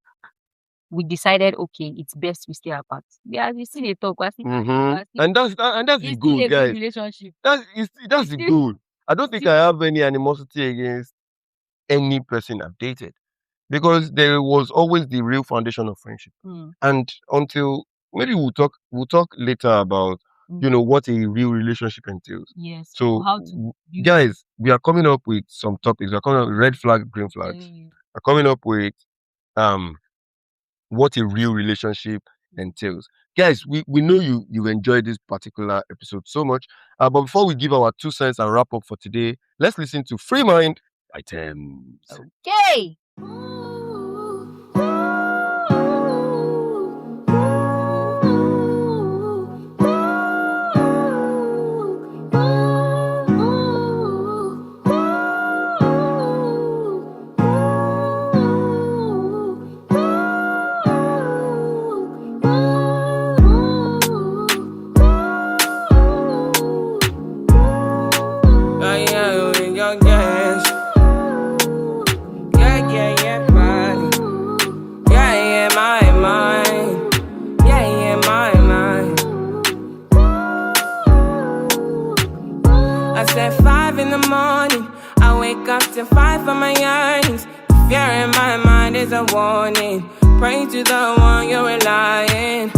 we decided, okay, it's best we stay apart. Yeah, we still they talk. And that's the goal, guys. Relationship. That's the goal. I don't think I have any animosity against any person I've dated, because there was always the real foundation of friendship. And until maybe we'll talk later about what a real relationship entails. Yes. So how to guys, we are coming up with some topics. We're coming up with red flag, green flags. We're coming up with what a real relationship entails. Guys, we know you enjoyed this particular episode so much. But before we give our 2 cents and wrap up for today, let's listen to Free Mind by Thames. Okay. To fight for my yearnings. Fear in my mind is a warning. Pray to the one you're relying.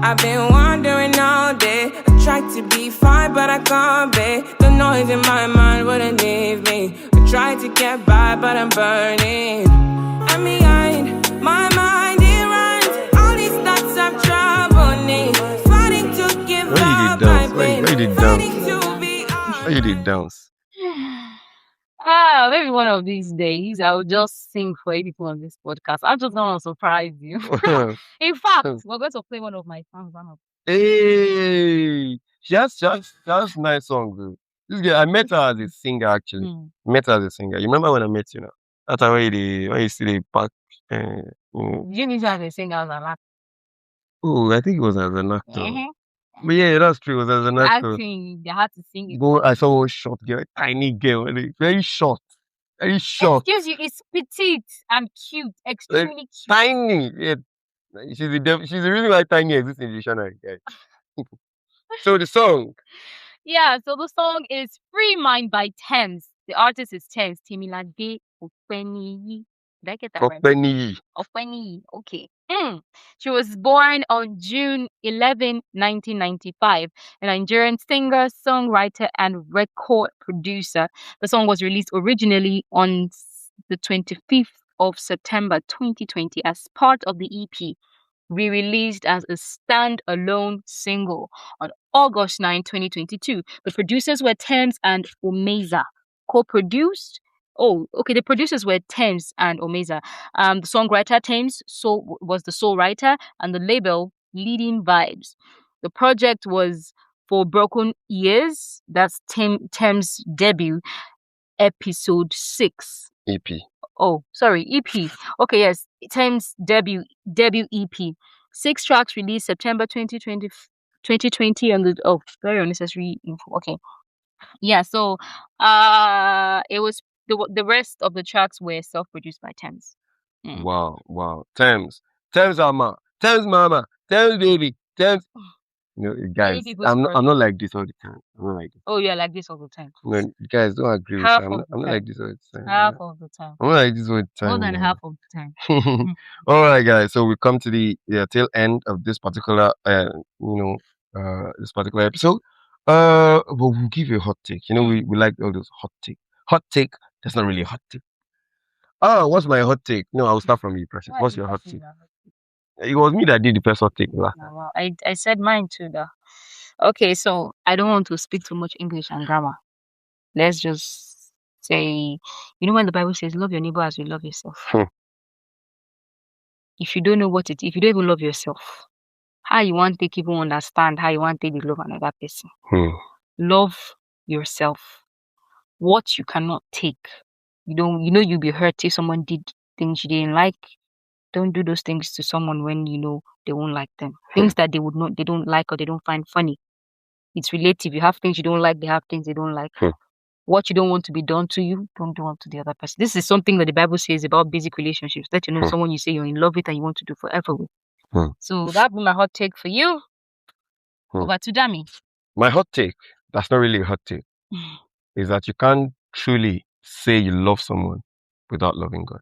I've been wandering all day. I tried to be fine, but I can't be. The noise in my mind wouldn't leave me. I tried to get by, but I'm burning. I'm behind my mind, it runs. All these thoughts have troubled me. Fighting to give up, I've been fighting to be honest. How you did dance? Maybe one of these days I'll just sing for people on this podcast. I'm just gonna surprise you. In fact, we're going to play one of my songs. Hey, she has nice songs. Dude. This girl, I met her as a singer actually. Met her as a singer. You remember when I met you now? That time when you see the park. You need to as a singer as an actor. Oh, I think it was as an actor. But yeah, that's true. It was as an actor. Acting, they had to sing it. I saw a short girl, tiny girl, very short. Very short. Excuse you, it's petite and cute, extremely cute. Tiny. Yeah. She's the reason why tiny exists in the dictionary, guys. So the song. Yeah, so the song is Free Mind by Thames. The artist is Thames. Timilade Openiyi. Did I get that right? Openiyi. Openiyi. Okay. She was born on June 11, 1995. A Nigerian singer, songwriter, and record producer. The song was released originally on the 25th of September 2020 as part of the EP, re-released as a stand-alone single on August 9, 2022. The producers were Thames and Omeza. Co-produced. Oh, okay. The producers were Thames and Omeza. The songwriter Thames was the sole writer, and the label Leading Vibes. The project was For Broken Ears. That's Thames' debut, episode 6. EP. Oh, sorry, EP. Okay, yes, Thames' debut EP. 6 tracks released September 2020 on the very unnecessary info. Okay, yeah. So, it was the rest of the tracks were self-produced by Thames. Wow. Thames mama, Thames baby, Thames. Guys, I'm not like this all the time. I'm not like this. Oh, you're like this all the time. No, guys, don't agree with Half me. of the I'm not time. like this all the time. Half of the time. I'm not like this all the time. More than half of the time. All right, guys. So we come to the tail end of this particular, this particular episode. But we'll give you a hot take. We like all those hot take. Hot take. That's not really a hot take. Oh, what's my hot take? No, I'll start from you, Precious. What's your hot take? It was me that did the first hot take last time. Well, I said mine too, though. Okay, so I don't want to speak too much English and grammar. Let's just say, when the Bible says, love your neighbor as you love yourself. If you don't know if you don't even love yourself, how you want to even understand how you want to love another person. Love yourself. What you cannot take. You'll be hurt if someone did things you didn't like. Don't do those things to someone when you know they won't like them. Things that they don't like or they don't find funny. It's relative. You have things you don't like, they have things they don't like. What you don't want to be done to you, don't do unto the other person. This is something that the Bible says about basic relationships. That someone you say you're in love with and you want to do forever with. So that'd be my hot take for you. Over to Dami. My hot take, that's not really a hot take, is that you can't truly say you love someone without loving God.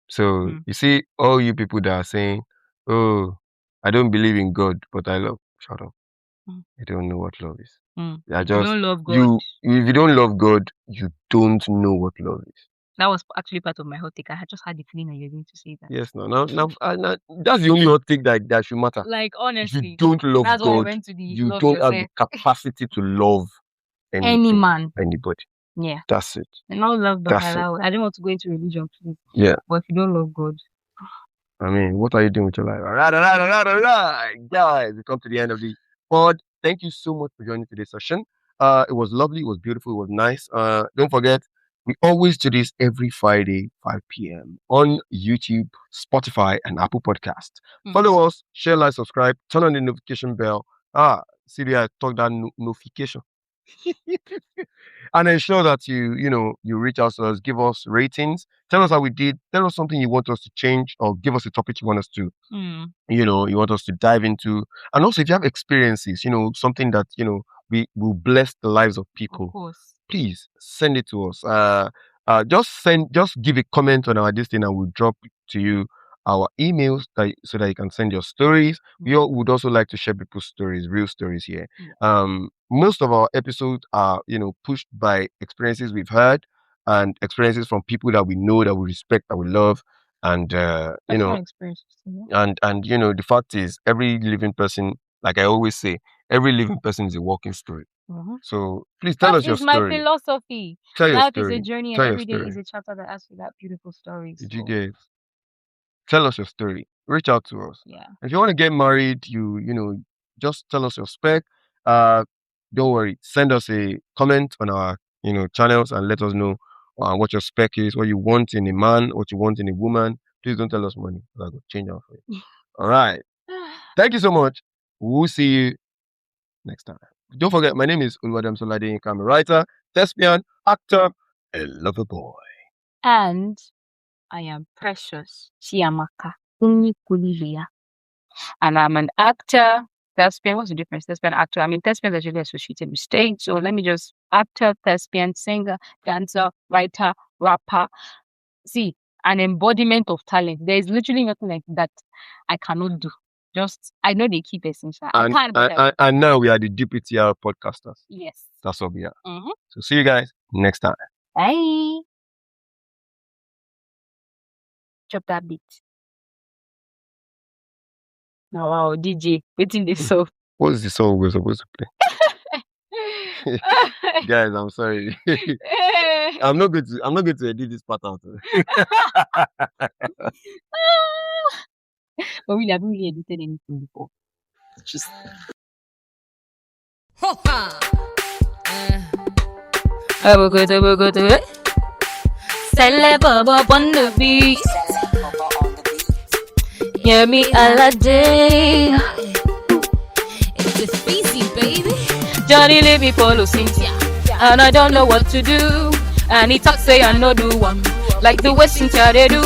So you see, all you people that are saying, "Oh, I don't believe in God, but I love," shut up. You don't know what love is. You don't love God. If you don't love God, you don't know what love is. That was actually part of my hot take. I had just had the feeling that you're going to say that. Yes, now, that's the only hot take that should matter. Like, honestly, if you don't love that's why I God, went to the you love don't have yourself. the capacity to love any man, anybody. Yeah, that's it. And not love the halal. I don't want to go into religion, please. Yeah, but if you don't love God, I mean, what are you doing with your life? Right. Guys, we come to the end of the pod. Thank you so much for joining today's session. It was lovely, it was beautiful, it was nice. Don't forget, we always do this every Friday, 5 p.m. on YouTube, Spotify, and Apple Podcasts. Follow us, share, like, subscribe, turn on the notification bell. Syria, talk that notification. And ensure that you reach out to us, give us ratings, tell us how we did, tell us something you want us to change, or give us a topic you want us to you want us to dive into. And also, if you have experiences, something that we will bless the lives of people, of course, please send it to us. Just give a comment on our this thing and we'll drop to you our emails so that you can send your stories. We would also like to share people's stories, real stories here. Most of our episodes are pushed by experiences we've heard and experiences from people that we know, that we respect, that we love. And and the fact is, every living person, like I always say, every living person is a walking story. So please tell us your story. That is my philosophy. Tell your Life story. is a journey, and every day is a chapter that asks you that beautiful story. Did you get? Tell us your story. Reach out to us. Yeah. If you want to get married, just tell us your spec. Don't worry. Send us a comment on our channels and let us know what your spec is, what you want in a man, what you want in a woman. Please don't tell us money. I will change out for you. All right. Thank you so much. We'll see you next time. Don't forget, my name is Uluwadam Solade. I'm a writer, thespian, actor, and lover boy. And I am Precious Chiamaka Unyikulivia. And I'm an actor, thespian. What's the difference? Thespian, actor. I mean, thespian is usually associated with stage. So let me just actor, thespian, singer, dancer, writer, rapper. See, an embodiment of talent. There is literally nothing like that I cannot do. Just I know they keep essential. I can't. And now we are the DPTR podcasters. Yes. That's what we are. Mm-hmm. So see you guys next time. Bye. Drop that beat. Now, wow, DJ, waiting this so. What's the song we're supposed to play? Guys, I'm sorry. I'm not going to edit this part out. But really, I haven't really edited anything before. Just Celeb on the beat. Hear me all day. It's the species, baby. Johnny leave me follow Cynthia, and I don't know what to do. And he talk say I no do one, like the way Cynthia they do.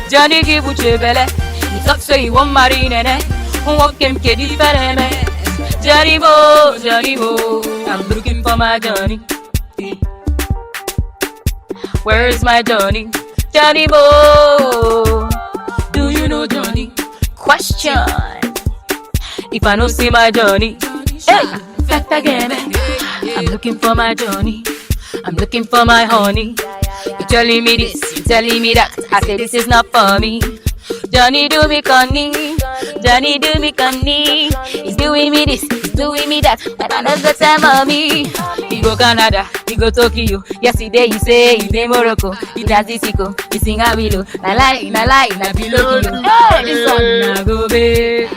Johnny give uche belle, he talk say he won't marry nene. Walk him kedi fereme. Johnny Bo, I'm looking for my Johnny. Where is my Johnny? Johnny Bo, do you know Johnny? Question. If I don't see my Johnny, hey, fact again. I'm looking for my Johnny. I'm looking for my honey. You telling me this, you telling me that. I say this is not for me. Johnny do me conny, Johnny do me conny. He's doing me this, he's doing me that. But I know the time of me. He go Canada, he go Tokyo. Yesterday you say he dey Morocco. He does this, he sing a willow. Na lie, na below. Hey, this one na go be.